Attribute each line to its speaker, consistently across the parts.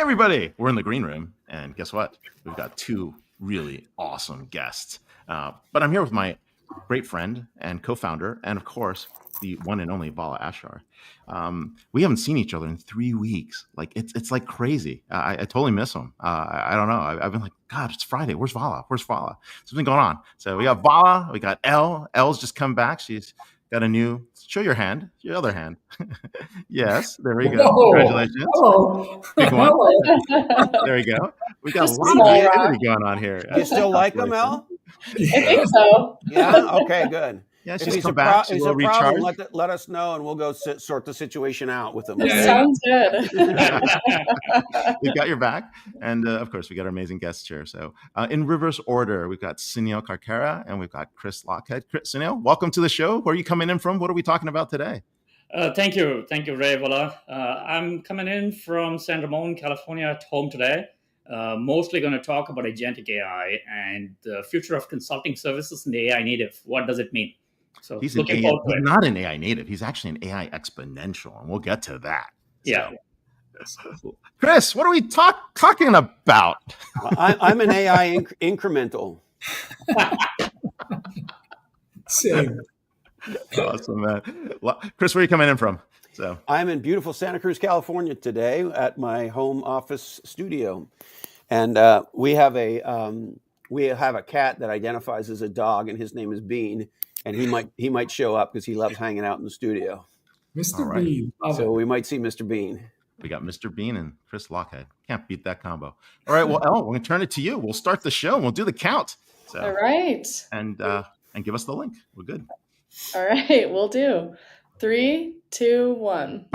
Speaker 1: everybody. We're in the green room, and guess what? We've got two really awesome guests. But I'm here with my great friend and co-founder, and of course, the one and only Vala Afshar. We haven't seen each other in 3 weeks. Like it's like crazy. I totally miss him. I don't know. I've been like, God, it's Friday. Where's Vala? Something's been going on. So we got Vala. We got Elle. Elle's just come back. She's got a new. Show your hand. Your other hand. Yes, there we go.
Speaker 2: Whoa.
Speaker 1: Congratulations.
Speaker 2: Hello.
Speaker 1: Big one.
Speaker 2: Hello.
Speaker 1: There we go. We got a
Speaker 3: Just
Speaker 1: lot of activity going on here.
Speaker 4: You still like them, Elle?
Speaker 3: I think so.
Speaker 4: Yeah. Okay. Good.
Speaker 1: Yeah,
Speaker 4: If
Speaker 1: she's
Speaker 4: he's
Speaker 1: come
Speaker 4: a,
Speaker 1: back.
Speaker 4: he's
Speaker 1: She's a
Speaker 4: a
Speaker 1: little
Speaker 4: problem,
Speaker 1: recharged.
Speaker 4: let us know, and we'll go sort the situation out with him.
Speaker 2: Yeah.
Speaker 3: Sounds good.
Speaker 1: We've got your back. And of course, we got our amazing guests here. So in reverse order, we've got Sunil Karkera and we've got Chris Lochhead. Sunil, welcome to the show. Where are you coming in from? What are we talking about today?
Speaker 5: Thank you, Ray Vala. I'm coming in from San Ramon, California, at home today. Mostly going to talk about agentic AI and the future of consulting services and the AI native. What does it mean? So
Speaker 1: He's
Speaker 5: looking forward to it.
Speaker 1: not an AI native. He's actually an AI exponential, and we'll get to that.
Speaker 5: Yeah.
Speaker 1: So, Chris, what are we talking about?
Speaker 4: I'm an AI incremental.
Speaker 2: Same.
Speaker 1: Awesome, man. Chris, where are you coming in from? So
Speaker 4: I'm in beautiful Santa Cruz, California today at my home office studio, and we have a cat that identifies as a dog, and his name is Bean, and he might show up because he loves hanging out in the studio.
Speaker 2: Mr.
Speaker 1: All right.
Speaker 2: Bean.
Speaker 4: So we might see Mr. Bean.
Speaker 1: we got Mr. Bean and Chris Lochhead. Can't beat that combo. All right, well, Elle, we're going to turn it to you. We'll start the show and we'll do the count. So,
Speaker 3: All right.
Speaker 1: And give us the link. We're good.
Speaker 3: All right. We'll do. 3, 2, 1.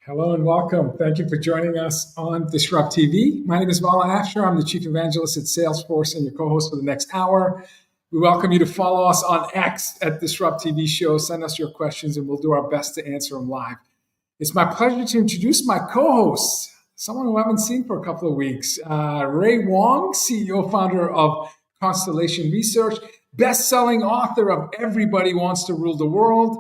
Speaker 2: Hello and welcome. Thank you for joining us on DisrupTV. My name is Vala Afshar. I'm the Chief Evangelist at Salesforce and your co-host for the next hour. We welcome you to follow us on X at DisrupTV Show. Send us your questions and we'll do our best to answer them live. It's my pleasure to introduce my co-host, someone who I haven't seen for a couple of weeks, Ray Wang, CEO, founder of Constellation Research, best-selling author of Everybody Wants to Rule the World.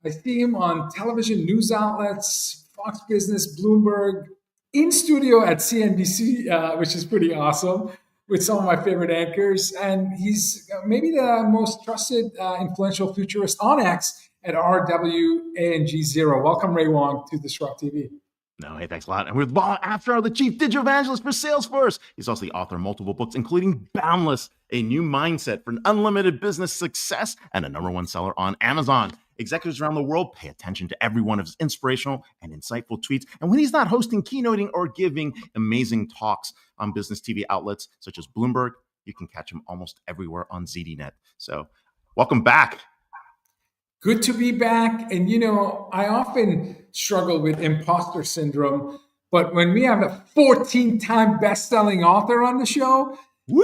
Speaker 2: I see him on television news outlets, Fox Business, Bloomberg, in studio at CNBC, which is pretty awesome, with some of my favorite anchors. And he's maybe the most trusted, influential futurist on X at RWANG0. Welcome, Ray Wang, to Disrupt TV.
Speaker 1: No, hey, thanks a lot. And we're Vala Afshar, the Chief Digital Evangelist for Salesforce. He's also the author of multiple books, including Boundless, a new mindset for an unlimited business success, and a #1 seller on Amazon. Executives around the world pay attention to every one of his inspirational and insightful tweets. And when he's not hosting, keynoting, or giving amazing talks on business TV outlets such as Bloomberg, you can catch him almost everywhere on ZDNet. So welcome back.
Speaker 2: Good to be back. And, you know, I often struggle with imposter syndrome, but when we have a 14-time best-selling author on the show,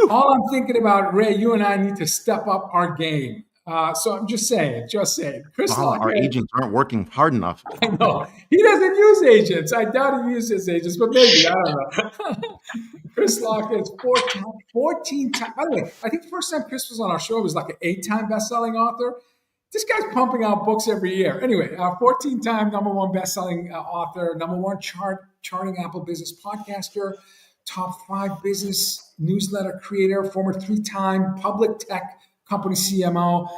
Speaker 2: all I'm thinking about, Ray, you and I need to step up our game. So I'm just saying. Chris Lochhead,
Speaker 1: our agents aren't working hard enough.
Speaker 2: I know. He doesn't use agents. I doubt he uses agents, but maybe. I don't know. Chris Lochhead's 14 times. By the way, I think the first time Chris was on our show, it was like an 8-time best-selling author. This guy's pumping out books every year. Anyway, 14-time #1 best-selling author, #1 charting Apple Business podcaster, top 5 business newsletter creator, former 3-time public tech company CMO.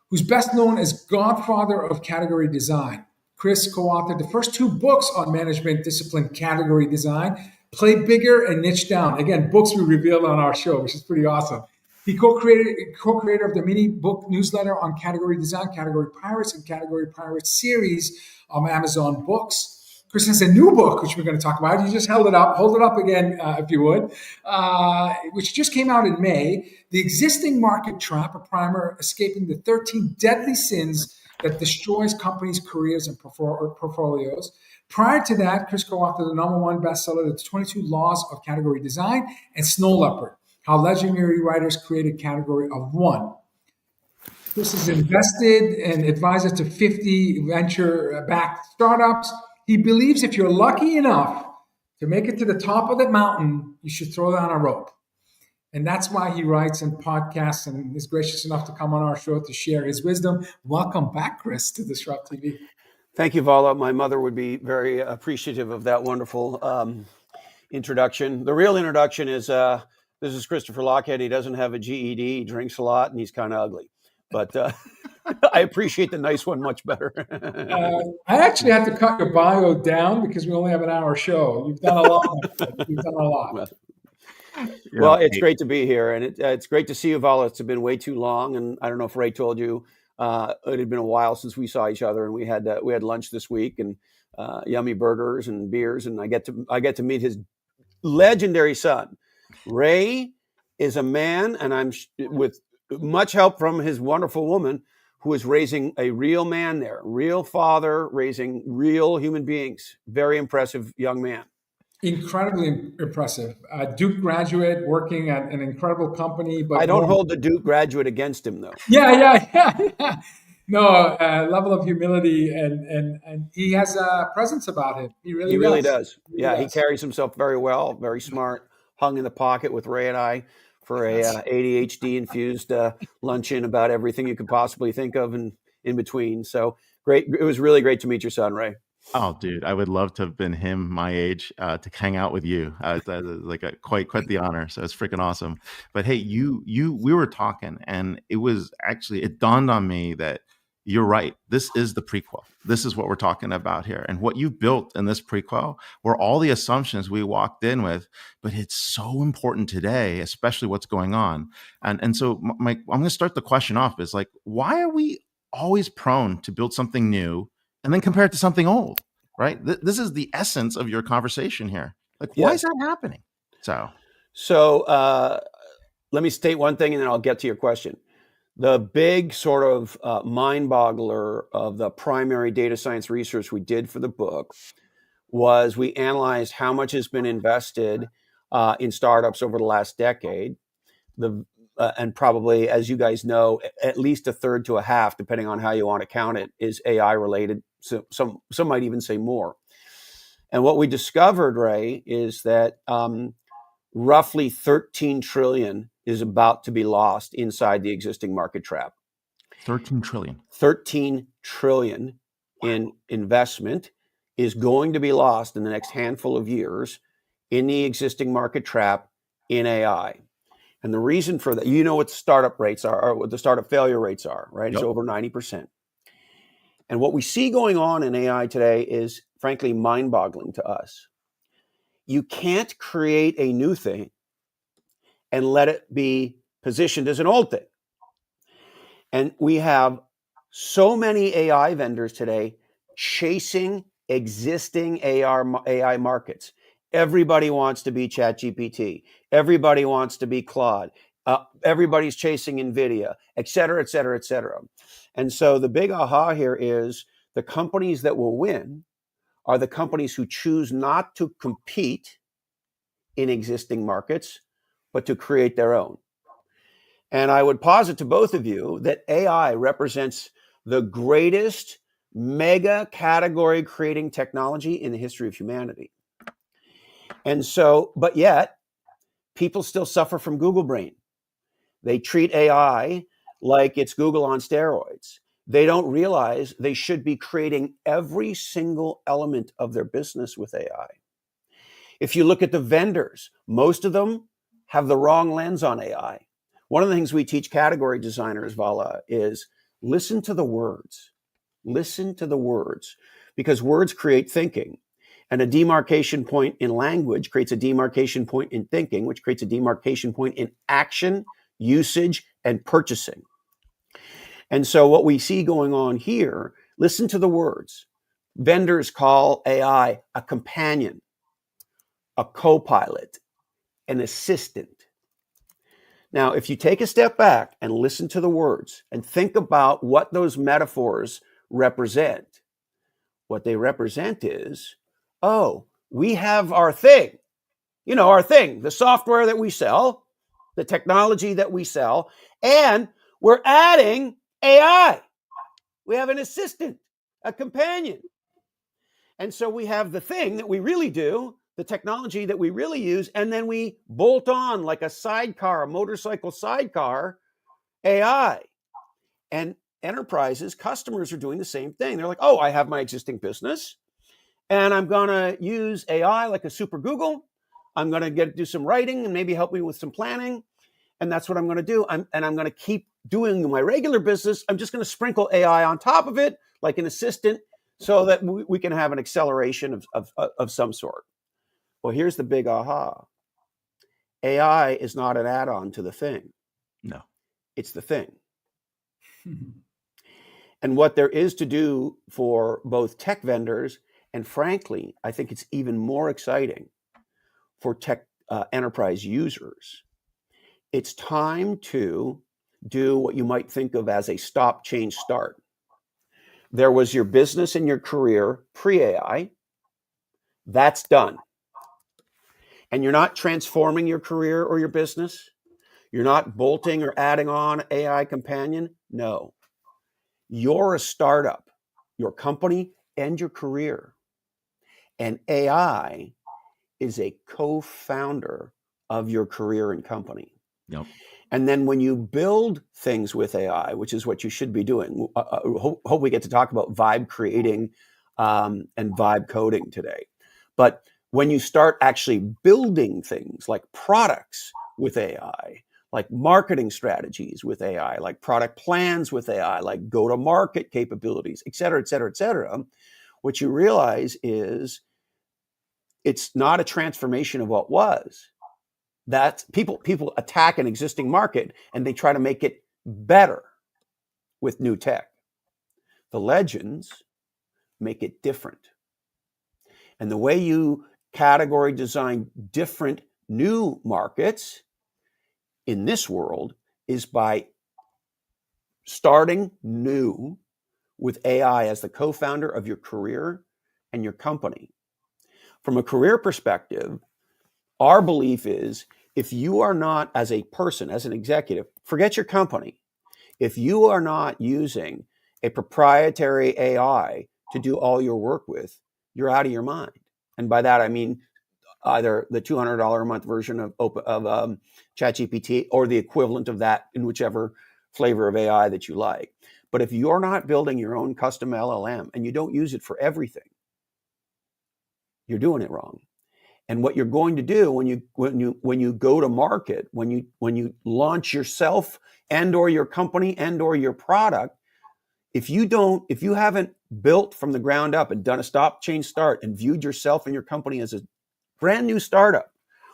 Speaker 2: who's best known as godfather of category design. Chris co-authored the first 2 books on management discipline category design, Play Bigger and Niche Down. Again, books we revealed on our show, which is pretty awesome. He co-creator of the mini book newsletter on category design, Category Pirates, and Category Pirates series on Amazon Books. Chris has a new book, which we're going to talk about. You just held it up. Hold it up again, if you would, which just came out in May. The Existing Market Trap, a primer escaping the 13 deadly sins that destroys companies' careers and portfolios. Prior to that, Chris co-authored the #1 bestseller, The 22 Laws of Category Design, and Snow Leopard, How Legendary Writers Created Category of One. Chris is invested and advisor to 50 venture-backed startups. He believes if you're lucky enough to make it to the top of the mountain, you should throw down a rope. And that's why he writes and podcasts and is gracious enough to come on our show to share his wisdom. Welcome back, Chris, to Disrupt TV.
Speaker 4: Thank you, Vala. My mother would be very appreciative of that wonderful introduction. The real introduction is this is Christopher Lochhead. He doesn't have a GED, he drinks a lot, and he's kind of ugly. But I appreciate the nice one much better.
Speaker 2: I actually had to cut your bio down because we only have an hour show. You've done a lot. You've done a lot.
Speaker 4: Well, it's great to be here, and it's great to see you, Vala. It's been way too long, and I don't know if Ray told you, it had been a while since we saw each other, and we had lunch this week, and yummy burgers and beers, and I get to meet his legendary son. Ray is a man, and I'm with much help from his wonderful woman, who is raising a real man there, real father, raising real human beings. Very impressive young man.
Speaker 2: Incredibly impressive. Duke graduate, working at an incredible company. But
Speaker 4: I don't hold the Duke graduate against him, though.
Speaker 2: Yeah. No, level of humility, and he has a presence about him. He really
Speaker 4: does. He carries himself very well, very smart, hung in the pocket with Ray and I for a ADHD-infused luncheon about everything you could possibly think of and in between. So great. It was really great to meet your son, Ray.
Speaker 1: Oh, dude, I would love to have been him my age to hang out with you. Like quite the honor. So it's freaking awesome. But hey, we were talking, and it dawned on me that you're right. This is the prequel. This is what we're talking about here. And what you built in this prequel were all the assumptions we walked in with, but it's so important today, especially what's going on. And so I'm going to start the question off is like, why are we always prone to build something new and then compare it to something old, right? This is the essence of your conversation here. Like, why is that happening?
Speaker 4: So let me state one thing, and then I'll get to your question. The big sort of mind boggler of the primary data science research we did for the book was we analyzed how much has been invested in startups over the last decade. And probably, as you guys know, at least a third to a half, depending on how you want to count it, is AI related. So some might even say more. And what we discovered, Ray, is that roughly 13 trillion is about to be lost inside the existing market trap.
Speaker 1: 13 trillion.
Speaker 4: 13 trillion in investment is going to be lost in the next handful of years in the existing market trap in AI. And the reason for that, you know what startup rates are, or what the startup failure rates are, right? It's over 90%. And what we see going on in AI today is, frankly, mind-boggling to us. You can't create a new thing and let it be positioned as an old thing. And we have so many AI vendors today chasing existing AI markets. Everybody wants to be ChatGPT. Everybody wants to be Claude. Everybody's chasing NVIDIA, et cetera, et cetera, et cetera. And so the big aha here is the companies that will win are the companies who choose not to compete in existing markets, but to create their own. And I would posit to both of you that AI represents the greatest mega category creating technology in the history of humanity. And so, but yet, people still suffer from Google brain. They treat AI like it's Google on steroids. They don't realize they should be creating every single element of their business with AI. If you look at the vendors, most of them have the wrong lens on AI. One of the things we teach category designers, Vala, is Listen to the words. Listen to the words, because words create thinking. And a demarcation point in language creates a demarcation point in thinking, which creates a demarcation point in action, usage, and purchasing. And so what we see going on here, listen to the words. Vendors call AI a companion, a co-pilot, an assistant. Now, if you take a step back and listen to the words and think about what those metaphors represent, what they represent is, oh, we have our thing, our thing, the software that we sell, the technology that we sell, and we're adding AI. We have an assistant, a companion. And so we have the thing that we really do, the technology that we really use, and then we bolt on like a sidecar, a motorcycle sidecar, AI. And enterprises, customers are doing the same thing. They're like, oh, I have my existing business, and I'm going to use AI like a super Google. I'm going to do some writing and maybe help me with some planning. And that's what I'm going to do. I'm going to keep doing my regular business. I'm just going to sprinkle AI on top of it like an assistant so that we can have an acceleration of some sort. Well, here's the big aha. AI is not an add-on to the thing.
Speaker 1: No.
Speaker 4: It's the thing. And what there is to do for both tech vendors, and frankly, I think it's even more exciting for tech enterprise users, it's time to do what you might think of as a stop, change, start. There was your business and your career pre-AI. That's done. And you're not transforming your career or your business. You're not bolting or adding on AI companion. No. You're a startup, your company and your career. And AI is a co-founder of your career and company.
Speaker 1: Yep.
Speaker 4: And then when you build things with AI, which is what you should be doing, hope we get to talk about vibe creating and vibe coding today. But when you start actually building things like products with AI, like marketing strategies with AI, like product plans with AI, like go-to-market capabilities, et cetera, et cetera, et cetera, what you realize is it's not a transformation of what was. That people attack an existing market and they try to make it better with new tech. The legends make it different. And the way you category design different new markets in this world is by starting new with AI as the co-founder of your career and your company. From a career perspective, our belief is if you are not, as a person, as an executive, forget your company. If you are not using a proprietary AI to do all your work with, you're out of your mind. And by that, I mean either the $200 a month version of ChatGPT or the equivalent of that in whichever flavor of AI that you like. But if you're not building your own custom LLM and you don't use it for everything, you're doing it wrong. And what you're going to do when you go to market, when you launch yourself and or your company and or your product, if you haven't built from the ground up and done a stop, change, start and viewed yourself and your company as a brand new startup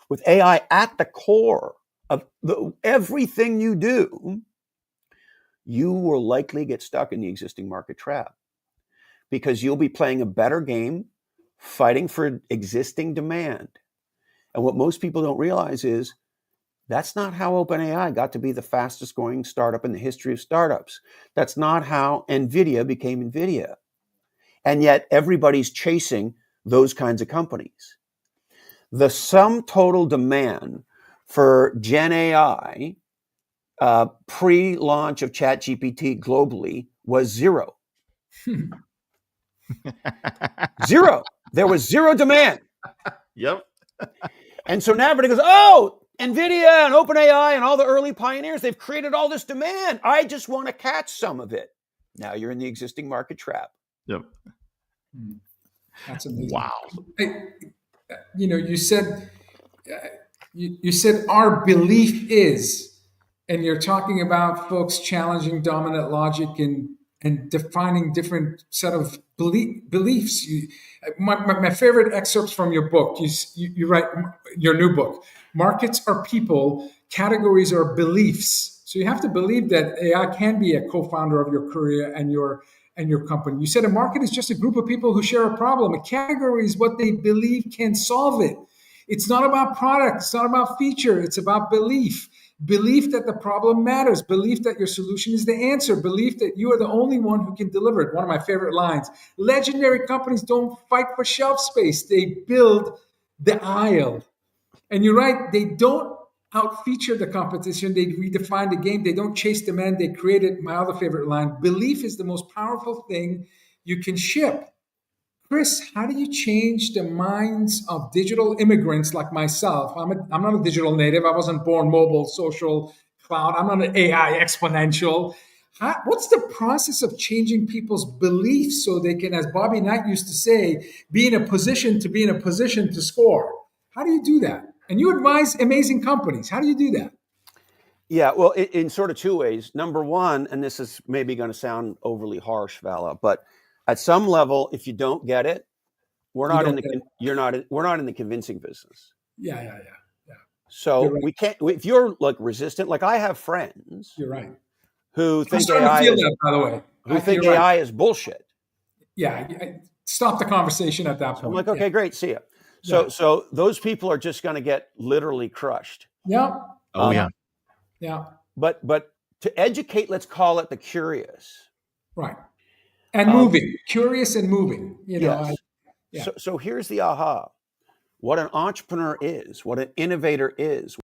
Speaker 4: with AI at the core of everything you do, you will likely get stuck in the existing market trap because you'll be playing a better game, fighting for existing demand. And what most people don't realize is that's not how OpenAI got to be the fastest growing startup in the history of startups. That's not how NVIDIA became NVIDIA. And yet everybody's chasing those kinds of companies. The sum total demand for Gen AI pre-launch of ChatGPT globally was zero. Zero. There was zero demand.
Speaker 1: Yep.
Speaker 4: And so now everybody goes, oh, NVIDIA and OpenAI and all the early pioneers, they've created all this demand. I just want to catch some of it. Now you're in the existing market trap.
Speaker 1: Yep.
Speaker 2: That's amazing.
Speaker 1: Wow.
Speaker 2: You said our belief is And you're talking about folks challenging dominant logic and defining different set of beliefs. My favorite excerpts from your book, you write your new book, markets are people, categories are beliefs. So you have to believe that AI can be a co-founder of your career and your company. You said a market is just a group of people who share a problem. A category is what they believe can solve it. It's not about product. It's not about feature. It's about belief. Belief that the problem matters. Belief that your solution is the answer. Belief that you are the only one who can deliver it. One of my favorite lines. Legendary companies don't fight for shelf space. They build the aisle. And you're right. They don't outfeature the competition. They redefine the game. They don't chase demand. They create it. My other favorite line. Belief is the most powerful thing you can ship. Chris, how do you change the minds of digital immigrants like myself? I'm not a digital native. I wasn't born mobile, social, cloud. I'm not an AI exponential. What's the process of changing people's beliefs so they can, as Bobby Knight used to say, be in a position to score? How do you do that? And you advise amazing companies. How do you do that?
Speaker 4: Yeah, well, in sort of two ways. Number one, and this is maybe going to sound overly harsh, Vala, but at some level, if you don't get it, we're not in the convincing business.
Speaker 2: Yeah.
Speaker 4: So
Speaker 2: Right.
Speaker 4: we can't. If you're like resistant, like I have friends
Speaker 2: You're right.
Speaker 4: who
Speaker 2: I'm
Speaker 4: think
Speaker 2: starting
Speaker 4: AI
Speaker 2: to feel
Speaker 4: is,
Speaker 2: that, by the way.
Speaker 4: who think
Speaker 2: You're right.
Speaker 4: AI is bullshit.
Speaker 2: Yeah, stop the conversation at that
Speaker 4: So
Speaker 2: point.
Speaker 4: I'm like, okay,
Speaker 2: Yeah.
Speaker 4: great, see ya.
Speaker 2: Yeah.
Speaker 4: So those people are just going to get literally crushed.
Speaker 2: Yeah.
Speaker 1: Oh, yeah.
Speaker 2: Yeah.
Speaker 4: But to educate, let's call it the curious.
Speaker 2: Right. And moving, curious and moving.
Speaker 4: Yes.
Speaker 2: Yeah.
Speaker 4: So here's the aha. What an entrepreneur is, what an innovator is.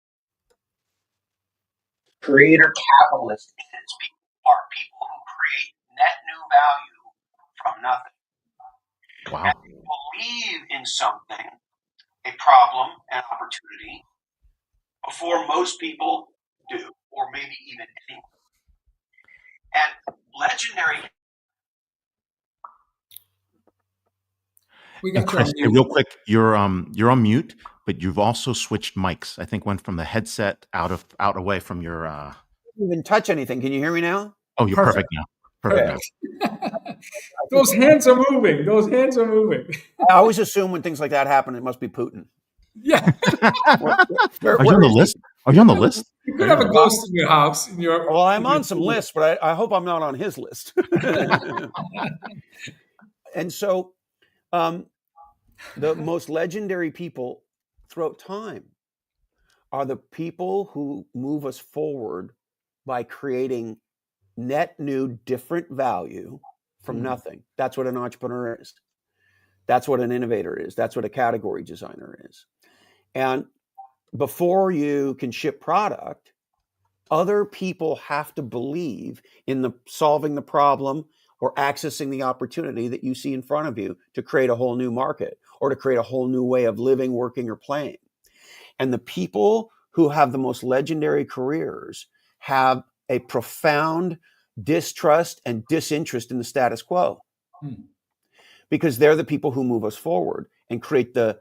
Speaker 4: Creator capitalist is are people who create net new value from nothing.
Speaker 1: Wow.
Speaker 4: And believe in something, a problem, an opportunity, before most people do, or maybe even anyone. And legendary.
Speaker 2: We
Speaker 1: And
Speaker 2: got you on
Speaker 1: Chris, hey,
Speaker 2: mute.
Speaker 1: real quick, you're on mute, but you've also switched mics. I think went from the headset out away from your.
Speaker 4: Even touch anything. Can you hear me now?
Speaker 1: Oh, you're perfect now. Perfect now.
Speaker 2: Those hands are moving.
Speaker 4: I always assume when things like that happen, it must be Putin.
Speaker 2: Yeah.
Speaker 1: Are you on the list? Are you on the list?
Speaker 2: You could have a ghost in your house.
Speaker 4: Well, I'm on some lists, but I hope I'm not on his list. And so the most legendary people throughout time are the people who move us forward by creating net new, different value from nothing. That's what an entrepreneur is. That's what an innovator is. That's what a category designer is. And before you can ship product, other people have to believe in solving the problem or accessing the opportunity that you see in front of you to create a whole new market or to create a whole new way of living, working, or playing. And the people who have the most legendary careers have a profound distrust and disinterest in the status quo, because they're the people who move us forward and create the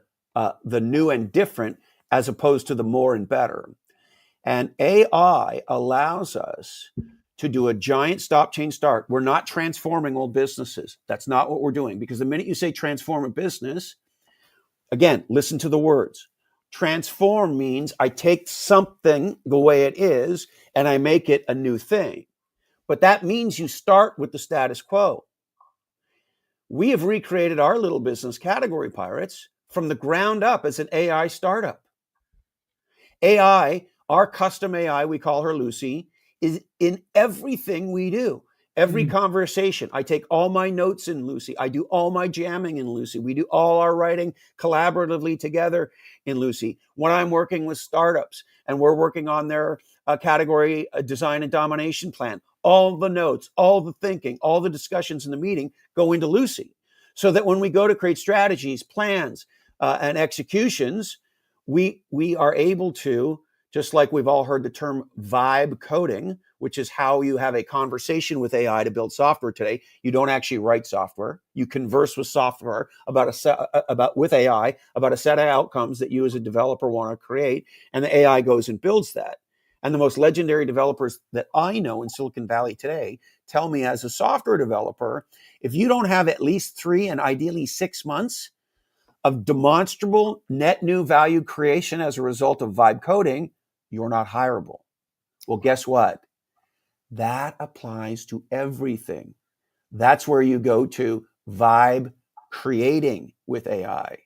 Speaker 4: new and different as opposed to the more and better. And AI allows us to do a giant stop, change, start. We're not transforming old businesses. That's not what we're doing, because the minute you say transform a business, again, listen to the words. Transform means I take something the way it is and I make it a new thing. But that means you start with the status quo. We have recreated our little business, Category Pirates, from the ground up as an AI startup. AI, our custom AI, we call her Lucy, is in everything we do. Every conversation, I take all my notes in Lucy. I do all my jamming in Lucy. We do all our writing collaboratively together in Lucy. When I'm working with startups and we're working on their category design and domination plan, all the notes, all the thinking, all the discussions in the meeting go into Lucy, so that when we go to create strategies, plans, and executions, we are able to, just like we've all heard the term vibe coding, which is how you have a conversation with AI to build software today. You don't actually write software. You converse with software with AI about a set of outcomes that you as a developer want to create, and the AI goes and builds that. And the most legendary developers that I know in Silicon Valley today tell me, as a software developer, if you don't have at least 3 and ideally 6 months of demonstrable net new value creation as a result of vibe coding, you're not hireable. Well, guess what? That applies to everything. That's where you go to vibe creating with AI.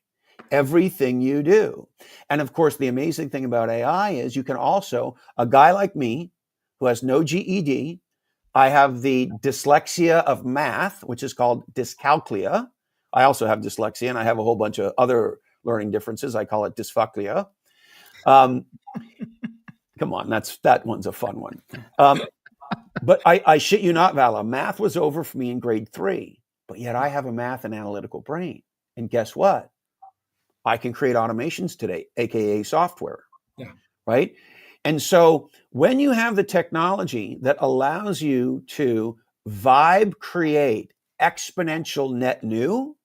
Speaker 4: Everything you do. And of course, the amazing thing about AI is you can also, a guy like me who has no GED, I have the dyslexia of math, which is called dyscalculia. I also have dyslexia, and I have a whole bunch of other learning differences. I call it dysfuclia. Come on, that one's a fun one. But I shit you not, Vala, math was over for me in grade 3, but yet I have a math and analytical brain. And guess what? I can create automations today, AKA software.
Speaker 2: Yeah.
Speaker 4: Right? And so when you have the technology that allows you to vibe create exponential net new,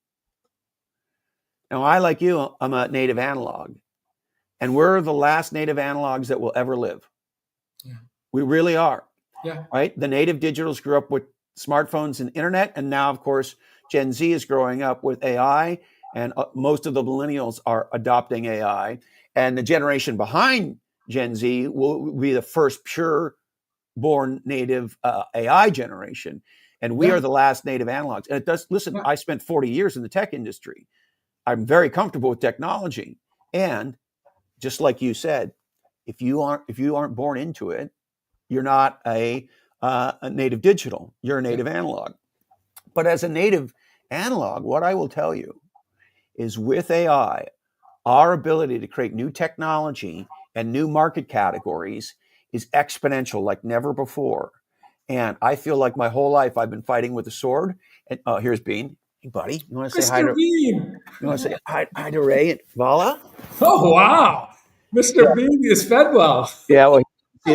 Speaker 4: now I, like you, I'm a native analog, and we're the last native analogs that will ever live.
Speaker 2: Yeah.
Speaker 4: We really are.
Speaker 2: Yeah.
Speaker 4: Right? The native digitals grew up with smartphones and internet, and now, of course, Gen Z is growing up with AI, and most of the millennials are adopting AI, and the generation behind Gen Z will be the first pure born native AI generation, and we are the last native analogs. And it does. Listen, I spent 40 years in the tech industry. I'm very comfortable with technology, and just like you said, if you aren't born into it, you're not a native digital. You're a native analog. But as a native analog, what I will tell you is, with AI, our ability to create new technology and new market categories is exponential like never before. And I feel like my whole life I've been fighting with a sword. And here's Bean. Hey, buddy, you want to say hi to
Speaker 2: Bean?
Speaker 4: You want to say hi to Ray and Vala?
Speaker 2: Oh, wow. Mr. Bean is fed well.
Speaker 4: Yeah, well, you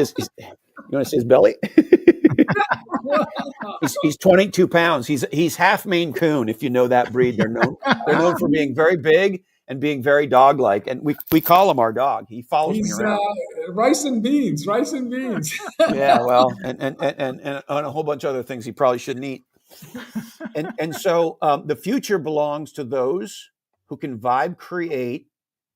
Speaker 4: want to see his belly? He's 22 pounds. He's half Maine Coon. If you know that breed, they're known for being very big and being very dog-like. And we call him our dog. He follows me around.
Speaker 2: Rice and beans.
Speaker 4: Yeah, well, and a whole bunch of other things he probably shouldn't eat. And so the future belongs to those who can vibe create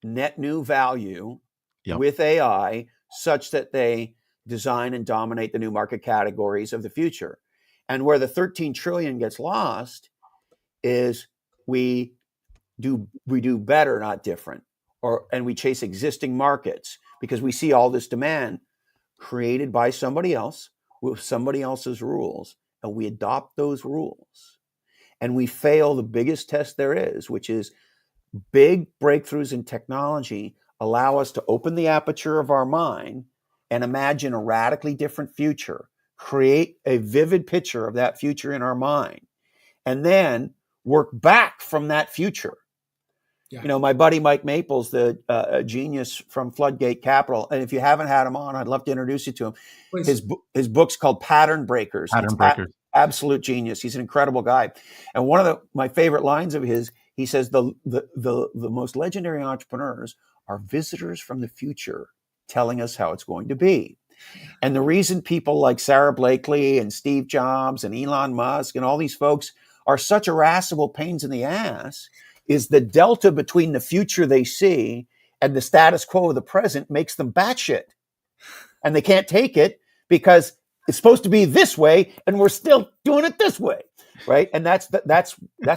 Speaker 4: net new value with AI, such that they design and dominate the new market categories of the future. And where the 13 trillion gets lost is we do better, not different, and we chase existing markets because we see all this demand created by somebody else with somebody else's rules, and we adopt those rules, and we fail the biggest test there is, which is big breakthroughs in technology allow us to open the aperture of our mind and imagine a radically different future, create a vivid picture of that future in our mind, and then work back from that future. Yeah. You know, my buddy Mike Maples, the genius from Floodgate Capital, and if you haven't had him on, I'd love to introduce you to him. Please. His book's called Pattern Breakers. Absolute genius. He's an incredible guy. And one of my favorite lines of his, he says, the most legendary entrepreneurs are visitors from the future telling us how it's going to be. And the reason people like Sarah Blakely and Steve Jobs and Elon Musk and all these folks are such irascible pains in the ass is the delta between the future they see and the status quo of the present makes them batshit. And they can't take it because it's supposed to be this way and we're still doing it this way, right? And that's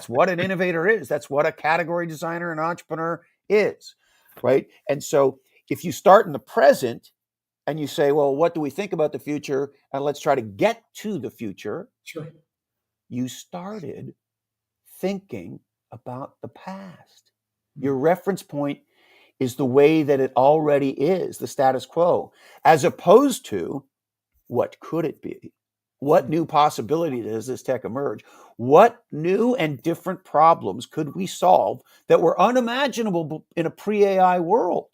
Speaker 4: what an innovator is. That's what a category designer and entrepreneur is, right? And so if you start in the present and you say, well, what do we think about the future? And let's try to get to the future.
Speaker 2: Sure.
Speaker 4: You started thinking about the past. Your reference point is the way that it already is, the status quo, as opposed to what could it be? What new possibility does this tech emerge? What new and different problems could we solve that were unimaginable in a pre-AI world?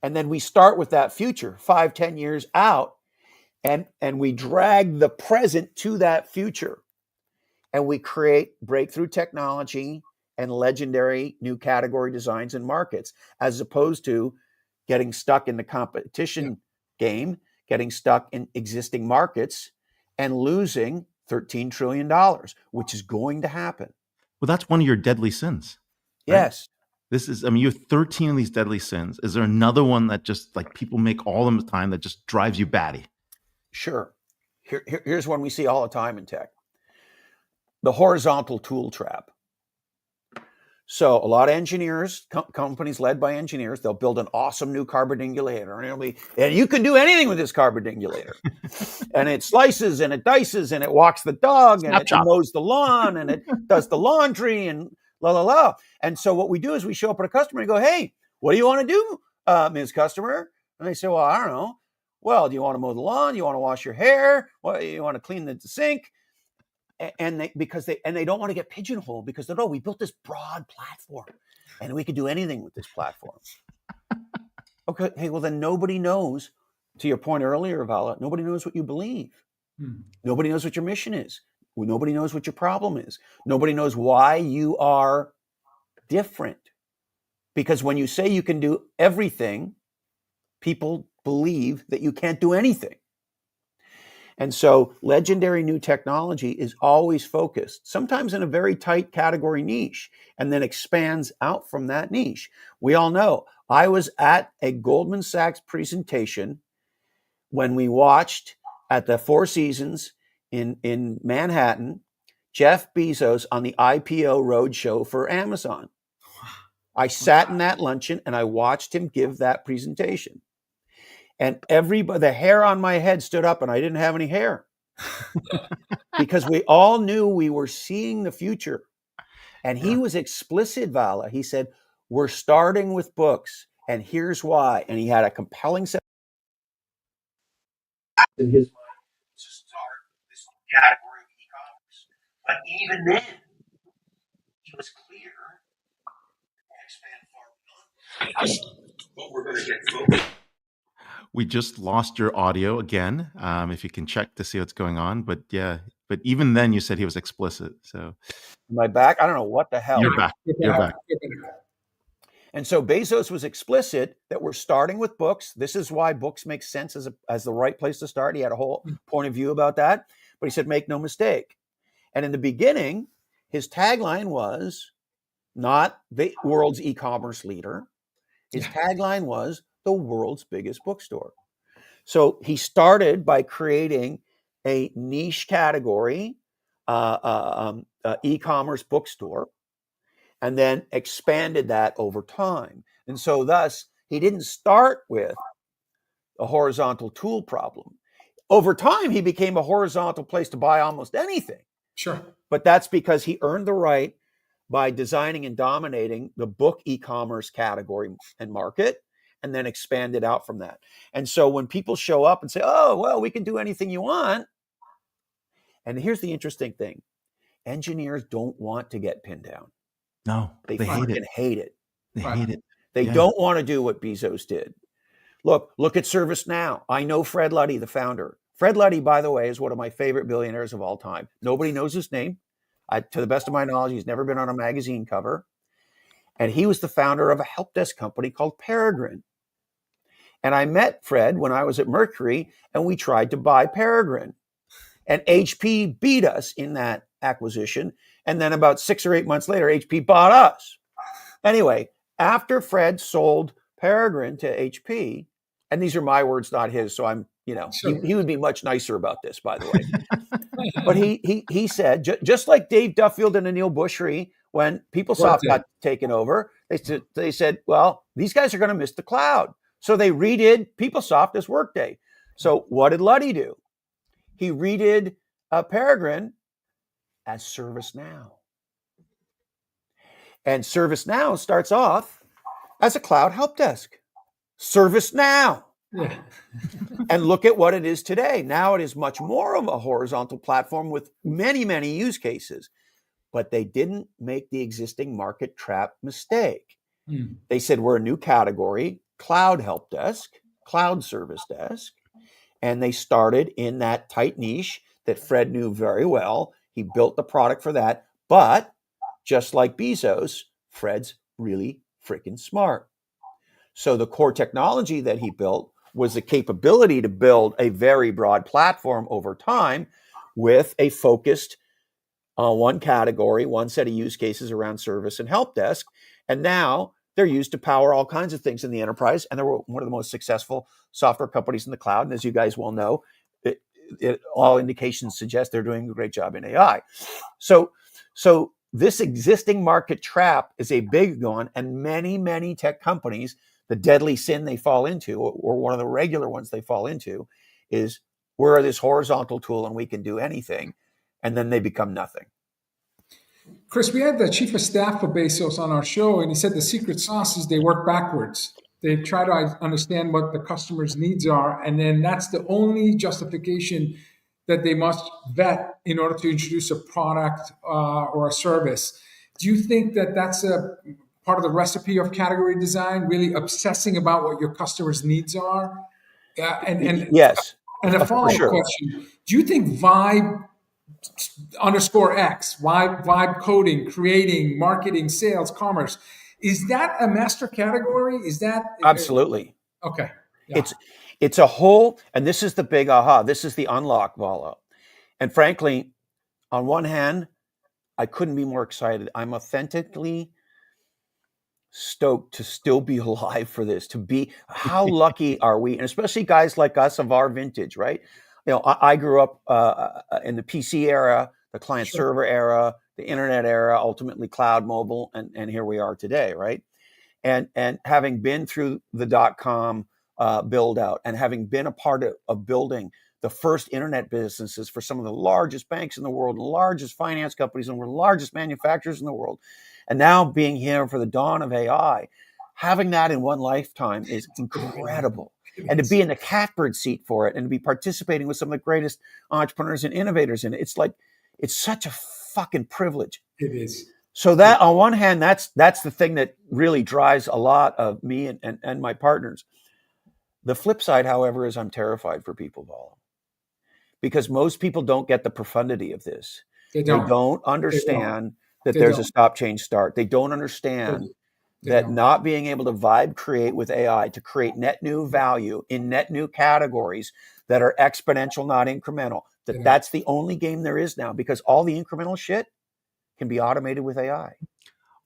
Speaker 4: And then we start with that future 5-10 years out, and we drag the present to that future. And we create breakthrough technology and legendary new category designs and markets, as opposed to getting stuck in the competition game, getting stuck in existing markets, and losing $13 trillion, which is going to happen.
Speaker 1: Well, that's one of your deadly sins. Right?
Speaker 4: Yes.
Speaker 1: This is, I mean, you have 13 of these deadly sins. Is there another one that just like people make all the time that just drives you batty?
Speaker 4: Sure. Here's one we see all the time in tech. The horizontal tool trap. So a lot of engineers, companies led by engineers, they'll build an awesome new carbidingulator, and you can do anything with this carbidingulator. And it slices and it dices and it walks the dog and it mows the lawn and it does the laundry and la la la. And so what we do is we show up at a customer and go, "Hey, what do you want to do, Ms. Customer?" And they say, "Well, I don't know. Well, do you want to mow the lawn? Do you want to wash your hair? What, you want to clean the sink?" And they don't want to get pigeonholed because they know we built this broad platform and we could do anything with this platform. Okay, hey, well then nobody knows, to your point earlier, Vala, nobody knows what you believe. Nobody knows what your mission is. Nobody knows what your problem is. Nobody knows why you are different. Because when you say you can do everything, people believe that you can't do anything. And so legendary new technology is always focused, sometimes in a very tight category niche, and then expands out from that niche. We all know, I was at a Goldman Sachs presentation when we watched at the Four Seasons in Manhattan, Jeff Bezos on the IPO roadshow for Amazon. I sat in that luncheon and I watched him give that presentation. And the hair on my head stood up and I didn't have any hair because we all knew we were seeing the future. And he was explicit, Vala. He said, "We're starting with books and here's why." And he had a compelling set in his mind to start this category of e-commerce. But even then, he was clear and expand far beyond what we're going to get focused.
Speaker 1: We just lost your audio again. If you can check to see what's going on, but even then you said he was explicit. So
Speaker 4: am I back? I don't know what the hell.
Speaker 1: You're back. You're back.
Speaker 4: And so Bezos was explicit that we're starting with books. This is why books make sense as the right place to start. He had a whole point of view about that, but he said, make no mistake. And in the beginning, his tagline was not the world's e-commerce leader. His tagline was the world's biggest bookstore. So he started by creating a niche category, e-commerce bookstore, and then expanded that over time. And so thus, he didn't start with a horizontal tool problem. Over time, he became a horizontal place to buy almost anything.
Speaker 2: Sure.
Speaker 4: But that's because he earned the right by designing and dominating the book e-commerce category and market, and then expanded out from that. And so when people show up and say, "Oh, well, we can do anything you want." And here's the interesting thing. Engineers don't want to get pinned down.
Speaker 1: No,
Speaker 4: They
Speaker 1: hate it.
Speaker 4: hate it.
Speaker 1: They hate it.
Speaker 4: They don't want to do what Bezos did. Look at ServiceNow. I know Fred Luddy, the founder. Fred Luddy, by the way, is one of my favorite billionaires of all time. Nobody knows his name. To the best of my knowledge, he's never been on a magazine cover. And he was the founder of a help desk company called Peregrine. And I met Fred when I was at Mercury, and we tried to buy Peregrine. And HP beat us in that acquisition. And then about 6 or 8 months later, HP bought us. Anyway, after Fred sold Peregrine to HP, and these are my words, not his, so I'm, sure. he would be much nicer about this, by the way. But he said, just like Dave Duffield and Anil Bushri, when PeopleSoft got taken over, they said, well, these guys are going to miss the cloud. So they redid PeopleSoft as Workday. So what did Luddy do? He redid Peregrine as ServiceNow. And ServiceNow starts off as a cloud help desk. ServiceNow. Yeah. And look at what it is today. Now it is much more of a horizontal platform with many, many use cases. But they didn't make the existing market trap mistake. They said, we're a new category, cloud help desk, cloud service desk. And they started in that tight niche that Fred knew very well. He built the product for that. But just like Bezos, Fred's really freaking smart. So the core technology that he built was the capability to build a very broad platform over time with a focused one category, one set of use cases around service and help desk. And now they're used to power all kinds of things in the enterprise. And they're one of the most successful software companies in the cloud. And as you guys well know, all indications suggest they're doing a great job in AI. So this existing market trap is a big one. And many tech companies, the deadly sin they fall into, or one of the regular ones they fall into, is we're this horizontal tool and we can do anything. And then they become nothing.
Speaker 2: Chris, we had the chief of staff for Bezos on our show, and he said the secret sauce is they work backwards. They try to understand what the customer's needs are, and then that's the only justification that they must vet in order to introduce a product or a service. Do you think that that's a part of the recipe of category design, really obsessing about what your customer's needs are?
Speaker 4: Yes.
Speaker 2: And a follow-up question, do you think Vibe _X, vibe coding, creating, marketing, sales, commerce, is that a master category? Is that
Speaker 4: absolutely
Speaker 2: okay? Yeah.
Speaker 4: It's a whole, and this is the big aha. This is the unlock, Vala. And frankly, on one hand, I couldn't be more excited. I'm authentically stoked to still be alive for this. To be, how lucky are we? And especially guys like us of our vintage, right? You know, I grew up in the PC era, the client server era, the internet era, ultimately cloud, mobile, and here we are today, right? And having been through the .com build out, and having been a part of building the first internet businesses for some of the largest banks in the world, and the largest finance companies, and the largest manufacturers in the world, and now being here for the dawn of AI, having that in one lifetime is incredible. And to be in the catbird seat for it, and to be participating with some of the greatest entrepreneurs and innovators in it, it's such a fucking privilege.
Speaker 2: It is.
Speaker 4: So that on one hand, that's the thing that really drives a lot of me and my partners. The flip side, however, is I'm terrified for people, Vala, because most people don't get the profundity of this. They don't understand that there's a stop, change, start. They don't understand that not being able to vibe create with AI to create net new value in net new categories that are exponential, not incremental, that's the only game there is now, because all the incremental shit can be automated with AI.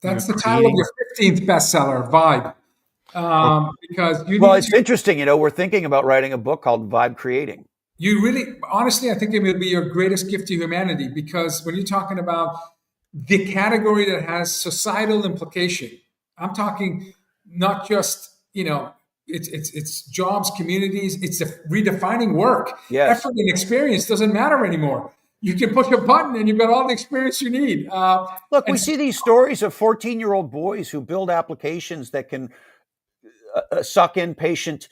Speaker 2: That's the title of your 15th bestseller, Vibe. Because
Speaker 4: it's interesting, you know, we're thinking about writing a book called Vibe Creating.
Speaker 2: You really, honestly, I think it will be your greatest gift to humanity, because when you're talking about the category that has societal implication, I'm talking not just, you know, it's jobs, communities, it's redefining work.
Speaker 4: Yes.
Speaker 2: Effort and experience doesn't matter anymore. You can push a button and you've got all the experience you need.
Speaker 4: Look, we see these stories of 14-year-old boys who build applications that can suck in patient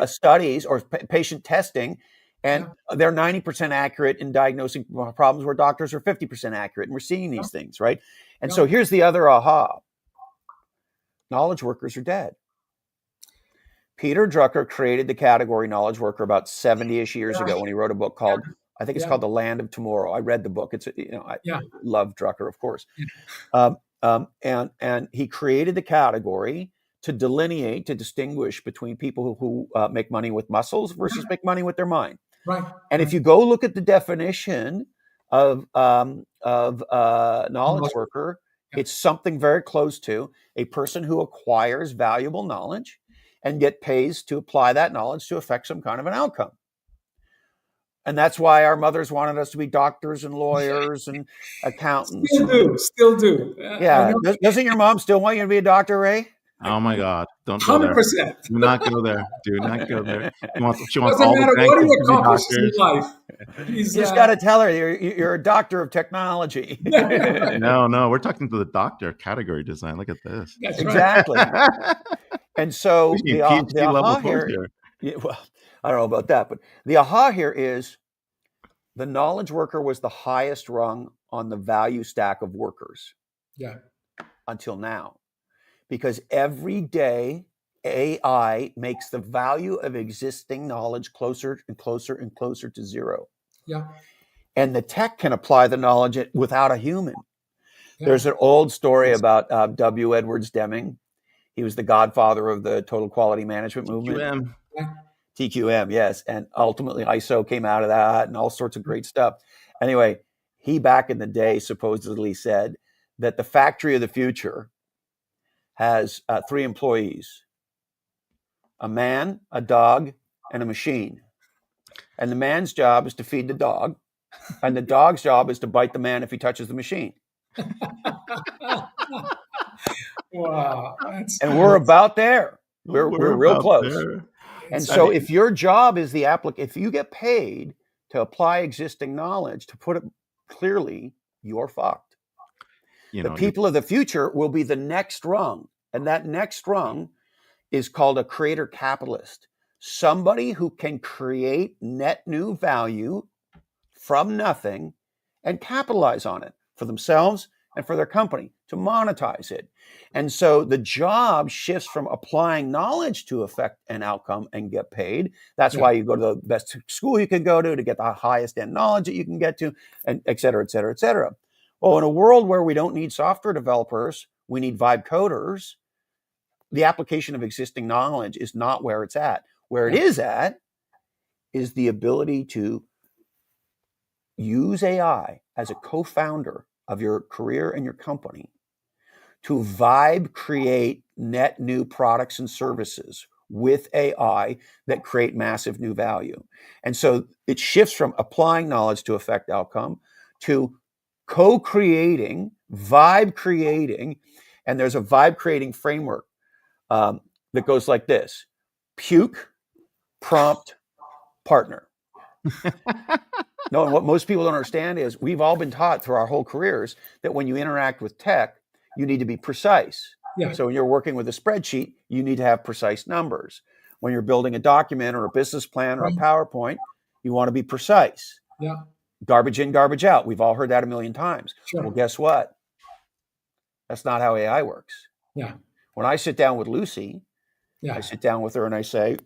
Speaker 4: studies or patient testing, and they're 90% accurate in diagnosing problems where doctors are 50% accurate. And we're seeing these things, right? And so here's the other aha. Knowledge workers are dead. Peter Drucker created the category knowledge worker about 70-ish years ago when he wrote a book called, I think it's called The Land of Tomorrow. I read the book. It's, you know, I love Drucker, of course. And he created the category to delineate, to distinguish between people who make money with muscles versus make money with their mind.
Speaker 2: Right.
Speaker 4: And if you go look at the definition of knowledge worker, it's something very close to a person who acquires valuable knowledge and get pays to apply that knowledge to affect some kind of an outcome. And that's why our mothers wanted us to be doctors and lawyers and accountants.
Speaker 2: Still do.
Speaker 4: Yeah. Doesn't your mom still want you to be a doctor, Ray?
Speaker 1: Oh my God! Don't go there.
Speaker 2: 100%.
Speaker 1: Do not go there. Do not go there. She wants
Speaker 2: Doesn't
Speaker 1: all
Speaker 2: matter
Speaker 1: the
Speaker 2: what he
Speaker 1: grandkids to be
Speaker 2: accomplishes in
Speaker 1: doctors.
Speaker 2: life.
Speaker 4: You just got to tell her you're a doctor of technology.
Speaker 1: No, we're talking to the doctor category design. Look at this.
Speaker 2: That's
Speaker 4: exactly.
Speaker 2: Right.
Speaker 4: And so
Speaker 1: the
Speaker 4: aha here, well, I don't know about that, but the aha here is the knowledge worker was the highest rung on the value stack of workers.
Speaker 2: Yeah.
Speaker 4: Until now. Because every day AI makes the value of existing knowledge closer and closer and closer to zero.
Speaker 2: Yeah.
Speaker 4: And the tech can apply the knowledge without a human. Yeah. There's an old story about W. Edwards Deming. He was the godfather of the total quality management movement.
Speaker 1: QM.
Speaker 4: TQM, yes. And ultimately ISO came out of that and all sorts of great stuff. Anyway, he back in the day supposedly said that the factory of the future has 3 employees: a man, a dog, and a machine. And the man's job is to feed the dog, and the dog's job is to bite the man if he touches the machine.
Speaker 2: Wow.
Speaker 4: And we're about there. We're real
Speaker 1: about
Speaker 4: close.
Speaker 1: there.
Speaker 4: And so if your job is if you get paid to apply existing knowledge, to put it clearly, you're fucked. The people of the future will be the next rung. And that next rung is called a creator capitalist. Somebody who can create net new value from nothing and capitalize on it for themselves and for their company to monetize it. And so the job shifts from applying knowledge to affect an outcome and get paid. That's why you go to the best school you can go to get the highest end knowledge that you can get to, and et cetera, et cetera, et cetera. Well, in a world where we don't need software developers, we need vibe coders, the application of existing knowledge is not where it's at. Where it is at is the ability to use AI as a co-founder of your career and your company to vibe create net new products and services with AI that create massive new value. And so it shifts from applying knowledge to affect outcome to co-creating, vibe creating, and there's a vibe creating framework that goes like this: puke, prompt, partner. No, and what most people don't understand is we've all been taught through our whole careers that when you interact with tech, you need to be precise.
Speaker 2: Yeah.
Speaker 4: So when you're working with a spreadsheet, you need to have precise numbers. When you're building a document or a business plan or a PowerPoint, you want to be precise.
Speaker 2: Yeah.
Speaker 4: Garbage in, garbage out. We've all heard that a million times.
Speaker 2: Sure.
Speaker 4: Well, guess what? That's not how AI works.
Speaker 2: Yeah.
Speaker 4: When I sit down with Lucy, I sit down with her and I say,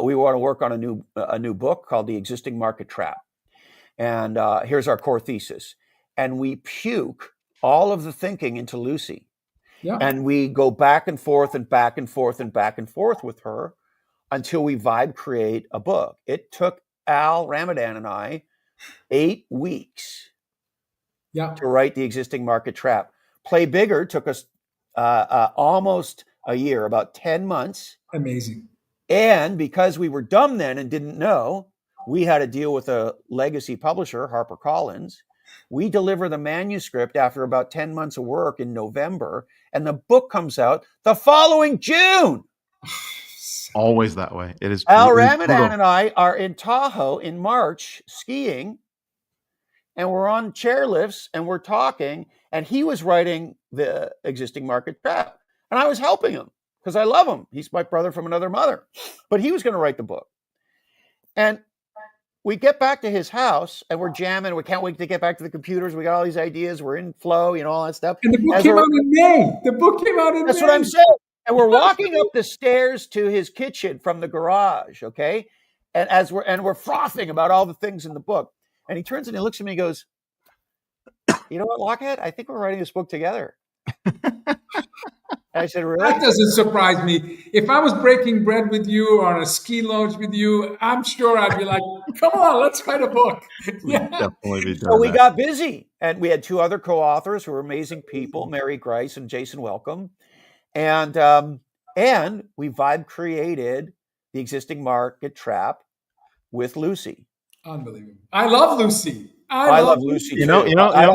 Speaker 4: we want to work on a new book called The Existing Market Trap. And here's our core thesis. And we puke all of the thinking into Lucy.
Speaker 2: Yeah.
Speaker 4: And we go back and forth and back and forth and back and forth with her until we vibe create a book. It took Al Ramadan and I 8 weeks to write The Existing Market Trap. Play Bigger took us almost a year, about 10 months.
Speaker 2: Amazing.
Speaker 4: And because we were dumb then and didn't know, we had to deal with a legacy publisher, HarperCollins. We deliver the manuscript after about 10 months of work in November, and the book comes out the following June.
Speaker 1: Always that way. It is.
Speaker 4: Al Ramadan and I are in Tahoe in March skiing, and we're on chairlifts and we're talking, and he was writing The Existing Market Trap, and I was helping him because I love him. He's my brother from another mother, but he was going to write the book. And we get back to his house and we're jamming. We can't wait to get back to the computers. We got all these ideas. We're in flow, all that stuff.
Speaker 2: And the book came out in May. The book came out in May.
Speaker 4: That's what I'm saying. And we're walking up the stairs to his kitchen from the garage, okay? And we're frothing about all the things in the book. And he turns and he looks at me and goes, "You know what, Lochhead? I think we're writing this book together." I said, "Really?"
Speaker 2: That doesn't surprise me. If I was breaking bread with you or on a ski lodge with you, I'm sure I'd be like, "Come on, let's write a book."
Speaker 4: So we got busy, and we had 2 other co-authors who were amazing people, Mary Grice and Jason Welcome, and we vibe created The Existing Market Trap with Lucy.
Speaker 2: Unbelievable! I love Lucy.
Speaker 4: I love Lucy too.
Speaker 1: We're
Speaker 4: gonna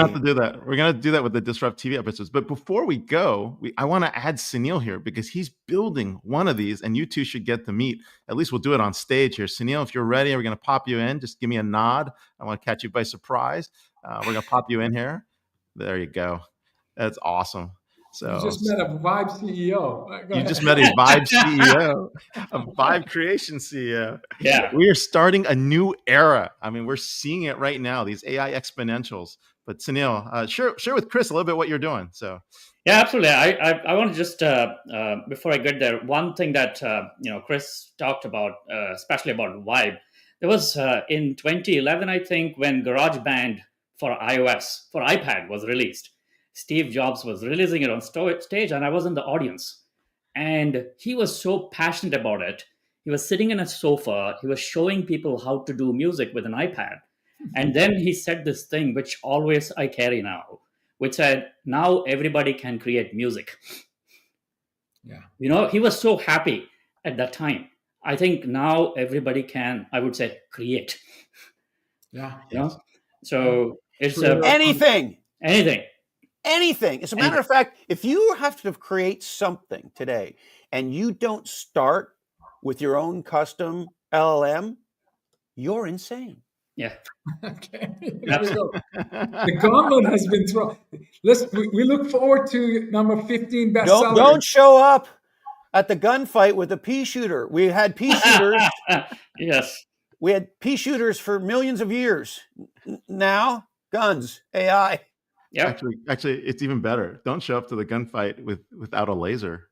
Speaker 1: have to do that. We're gonna do that with the DisrupTV episodes. But before we go, I want to add Sunil here because he's building one of these, and you two should get to meet. At least we'll do it on stage here. Sunil, if you're ready, we're gonna pop you in. Just give me a nod. I want to catch you by surprise. We're gonna pop you in here. There you go. That's awesome. So
Speaker 2: you just met a Vibe CEO.
Speaker 1: You just met a Vibe CEO, a Vibe Creation CEO.
Speaker 5: Yeah.
Speaker 1: We are starting a new era. I mean, we're seeing it right now, these AI exponentials. But Sunil, share with Chris a little bit what you're doing. So
Speaker 5: yeah, absolutely. I want to just, before I get there, one thing that, Chris talked about, especially about Vibe. There was in 2011, I think, when GarageBand for iOS, for iPad was released. Steve Jobs was releasing it on stage, and I was in the audience. And he was so passionate about it. He was sitting in a sofa. He was showing people how to do music with an iPad. And then he said this thing, which always I carry now, which said, now everybody can create music.
Speaker 2: Yeah.
Speaker 5: He was so happy at that time. I think now everybody can, I would say, create.
Speaker 2: Yeah.
Speaker 5: So it's
Speaker 4: Anything.
Speaker 5: anything.
Speaker 4: As a matter of fact, if you have to create something today and you don't start with your own custom LLM, you're insane.
Speaker 5: Yeah.
Speaker 2: Okay. There we go. The gauntlet has been thrown. We look forward to number 15 bestseller.
Speaker 4: Don't show up at the gunfight with a pea shooter. We had pea shooters.
Speaker 5: Yes.
Speaker 4: We had pea shooters for millions of years. Now, guns, AI.
Speaker 5: Yeah.
Speaker 1: Actually, it's even better. Don't show up to the gunfight without a laser.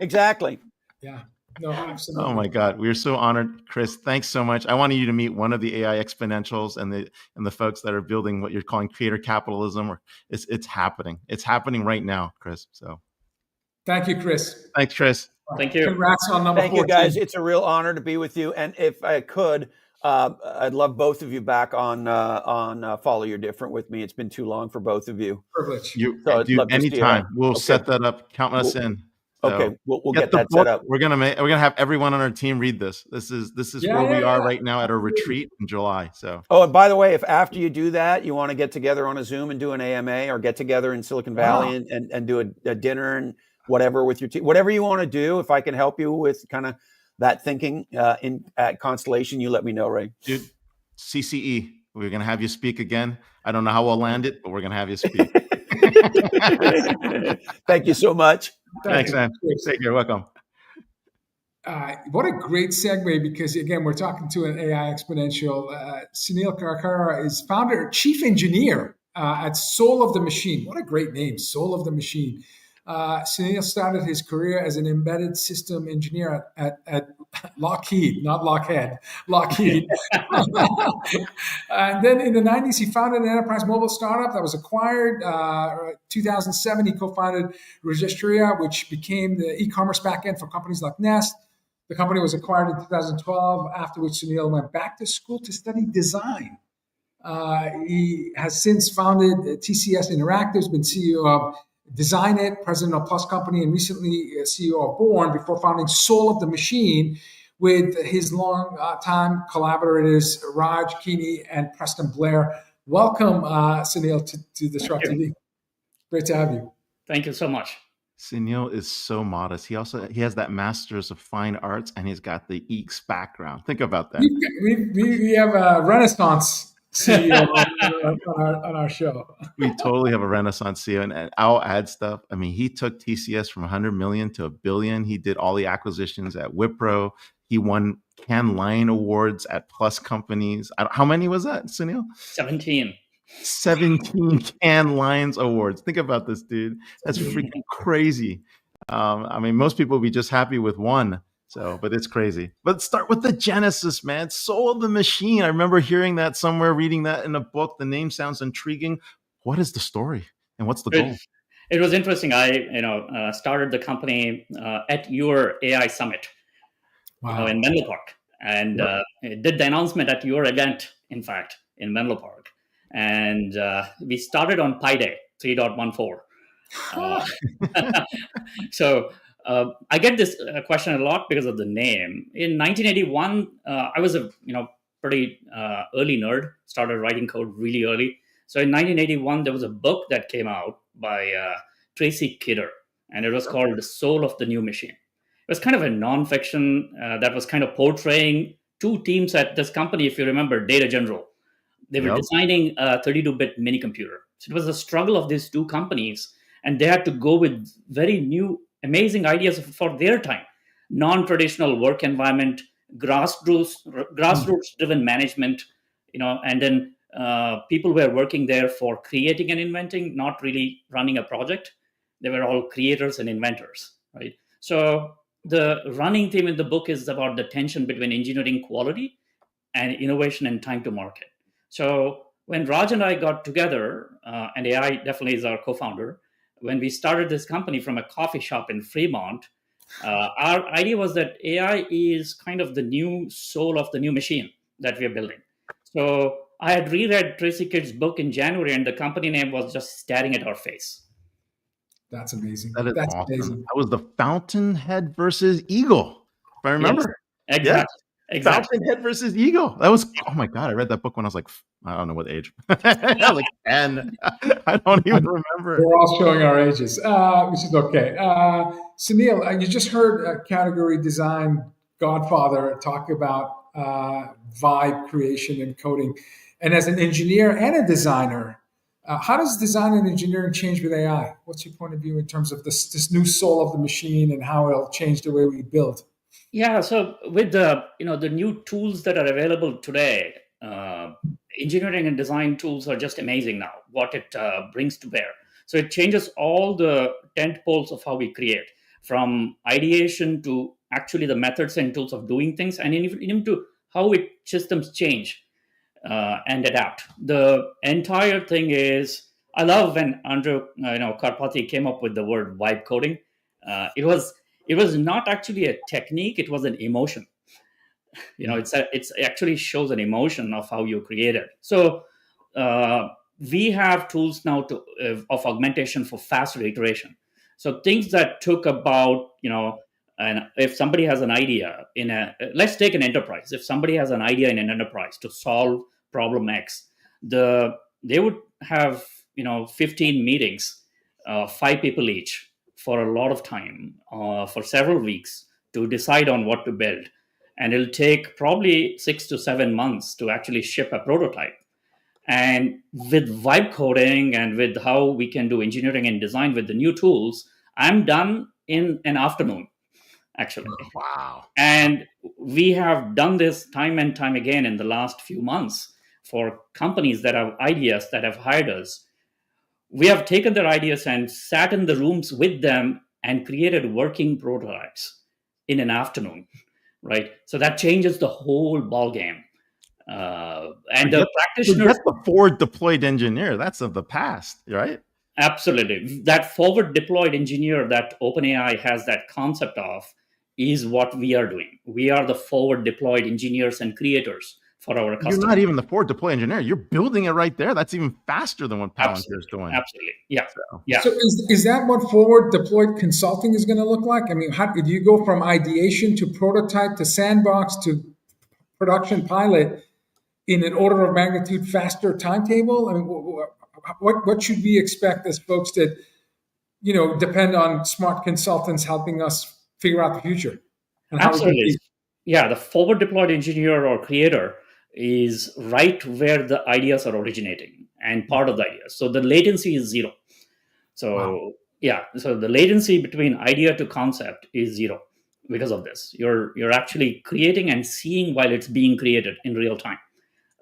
Speaker 4: Exactly.
Speaker 2: Yeah. No, absolutely.
Speaker 1: Oh my God, we're so honored, Chris. Thanks so much. I wanted you to meet one of the AI exponentials and the folks that are building what you're calling creator capitalism. Or it's happening. It's happening right now, Chris. So,
Speaker 2: thank you, Chris.
Speaker 1: thanks, Chris.
Speaker 5: Thank you.
Speaker 2: Congrats on number 14.
Speaker 4: Thank you, guys. It's a real honor to be with you. And if I could, I'd love both of you back on Follow Your Different with me. It's been too long for both of you.
Speaker 2: Privilege.
Speaker 1: Anytime. We'll set that up. Count us in. So
Speaker 4: okay, we'll get that
Speaker 1: book.
Speaker 4: set up.
Speaker 1: We're gonna have everyone on our team read this. This is where we are right now at a retreat in July. So.
Speaker 4: Oh, and by the way, if after you do that, you want to get together on a Zoom and do an AMA, or get together in Silicon Valley and do a dinner and whatever with your team, whatever you want to do, if I can help you with kind of that thinking at Constellation, you let me know, Ray.
Speaker 1: Dude, CCE, we're gonna have you speak again. I don't know how we'll land it, but we're gonna have you speak.
Speaker 4: Thank you so much.
Speaker 1: Thanks, man. Take care. Welcome.
Speaker 2: What a great segue, because again, we're talking to an AI exponential. Sunil Karkera is founder, chief engineer at Soul of the Machine. What a great name, Soul of the Machine. Sunil started his career as an embedded system engineer at Lochhead, not Lochhead, Lochhead. And then in the 90s, he founded an enterprise mobile startup that was acquired. 2007, he co-founded Registria, which became the e-commerce backend for companies like Nest. The company was acquired in 2012, after which Sunil went back to school to study design. He has since founded TCS Interactive, been CEO of Design It, president of Plus Company, and recently CEO of Born, before founding Soul of the Machine with his long-time collaborators, Raj Keeney and Preston Blair. Welcome, Sunil, to DisrupTV. Great to have you.
Speaker 5: Thank you so much.
Speaker 1: Sunil is so modest. He has that Masters of Fine Arts, and he's got the EECS background. Think about that.
Speaker 2: We have a Renaissance CEO on our show.
Speaker 1: We totally have a Renaissance CEO, and I'll add stuff. I mean, he took TCS from 100 million to $1 billion. He did all the acquisitions at Wipro. He won Cannes Lion Awards at Plus companies. How many was that, Sunil?
Speaker 5: 17
Speaker 1: Cannes Lions Awards. Think about this, dude. That's freaking crazy. I mean, most people would be just happy with one. So, but it's crazy. But start with the genesis, man. Soul of the Machine. I remember hearing that somewhere, reading that in a book. The name sounds intriguing. What is the story, and what's the goal?
Speaker 5: It was interesting. I started the company at your AI summit in Menlo Park, and did the announcement at your event, in fact, in Menlo Park. And we started on Pi Day 3.14. So I get this question a lot because of the name. In 1981, I was a pretty early nerd. Started writing code really early. So in 1981, there was a book that came out by Tracy Kidder, and it was called The Soul of the New Machine. It was kind of a nonfiction that was kind of portraying two teams at this company, if you remember, Data General. They were designing a 32-bit mini computer. So it was a struggle of these two companies, and they had to go with very new, amazing ideas for their time. Non-traditional work environment, grassroots-driven management, and then people were working there for creating and inventing, not really running a project. They were all creators and inventors, right? So the running theme in the book is about the tension between engineering quality and innovation and time to market. So when Raj and I got together, and AI definitely is our co-founder, when we started this company from a coffee shop in Fremont, our idea was that AI is kind of the new soul of the new machine that we are building. So I had reread Tracy Kidd's book in January, and the company name was just staring at our face.
Speaker 2: That's amazing.
Speaker 1: That is
Speaker 2: That's
Speaker 1: awesome.
Speaker 2: amazing.
Speaker 1: That was the Fountainhead versus Eagle, if I remember.
Speaker 5: Yes, exactly.
Speaker 1: Yeah.
Speaker 5: Exactly.
Speaker 1: Fountainhead versus Eagle. That was, oh my God, I read that book when I was like, I don't know what age. I was like 10. I don't even remember.
Speaker 2: We're all showing our ages, which is okay. Sunil, you just heard category design godfather talk about vibe creation and coding. And as an engineer and a designer, how does design and engineering change with AI? What's your point of view in terms of this new soul of the machine and how it'll change the way we build?
Speaker 5: Yeah, so with the new tools that are available today, engineering and design tools are just amazing now. What it brings to bear, so it changes all the tent poles of how we create, from ideation to actually the methods and tools of doing things, and even to how systems change and adapt. The entire thing is, I love when Andrew Karpathy came up with the word vibe coding. It was not actually a technique; it was an emotion. It's actually shows an emotion of how you create it. So we have tools now of augmentation for faster iteration. So things that took about, and if somebody has an idea let's take an enterprise. If somebody has an idea in an enterprise to solve problem X, they would have 15 meetings, 5 people each, for a lot of time, for several weeks, to decide on what to build, and it'll take probably 6 to 7 months to actually ship a prototype. And with vibe coding and with how we can do engineering and design with the new tools, I'm done in an afternoon, actually.
Speaker 1: Wow.
Speaker 5: And we have done this time and time again in the last few months for companies that have ideas that have hired us. We have taken their ideas and sat in the rooms with them and created working prototypes in an afternoon, right? So that changes the whole ball game. And the practitioners,
Speaker 1: That's the forward deployed engineer. That's of the past, right?
Speaker 5: absolutely, that forward deployed engineer that OpenAI has that concept of is what we are doing. We are the forward deployed engineers and creators for our customers.
Speaker 1: You're not even the forward deployed engineer. You're building it right there. That's even faster than what Palantir is doing.
Speaker 5: Absolutely. Yeah.
Speaker 1: So.
Speaker 5: Yeah.
Speaker 2: So is that what forward deployed consulting is going to look like? I mean, how do you go from ideation to prototype to sandbox to production pilot in an order of magnitude faster timetable? I mean, what should we expect as folks that depend on smart consultants helping us figure out the future? And
Speaker 5: Absolutely. Yeah, the forward deployed engineer or creator is right where the ideas are originating and part of the ideas. So the latency is zero. So
Speaker 2: Wow.
Speaker 5: yeah, so the latency between idea to concept is zero because of this. You're actually creating and seeing while it's being created in real time.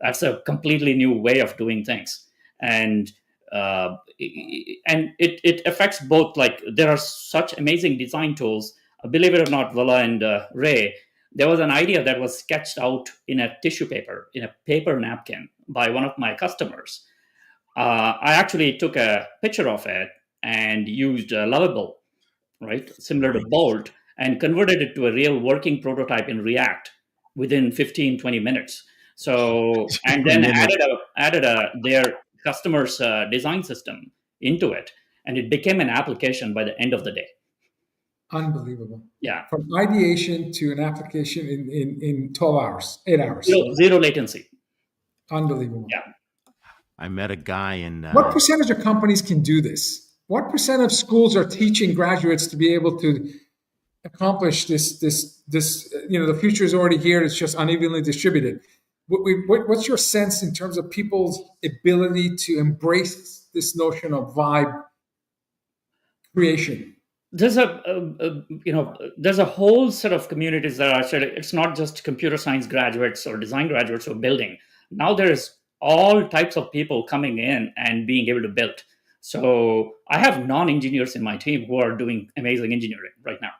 Speaker 5: That's a completely new way of doing things, and it affects both. Like, there are such amazing design tools. Believe it or not, Vala and Ray, there was an idea that was sketched out in a tissue paper, in a paper napkin, by one of my customers. I actually took a picture of it and used a Lovable, right, similar to Bolt, and converted it to a real working prototype in React within 15-20 minutes. So, and then added their customer's design system into it, and it became an application by the end of the day.
Speaker 2: Unbelievable.
Speaker 5: Yeah.
Speaker 2: From ideation to an application in 12 hours, 8 hours.
Speaker 5: Zero latency.
Speaker 2: Unbelievable.
Speaker 5: Yeah.
Speaker 1: I met a guy in.
Speaker 2: What percentage of companies can do this? What percent of schools are teaching graduates to be able to accomplish this? The future is already here. It's just unevenly distributed. What's your sense in terms of people's ability to embrace this notion of vibe creation?
Speaker 5: There's there's a whole set of communities that are actually, it's not just computer science graduates or design graduates who are building. Now there's all types of people coming in and being able to build. So I have non-engineers in my team who are doing amazing engineering right now,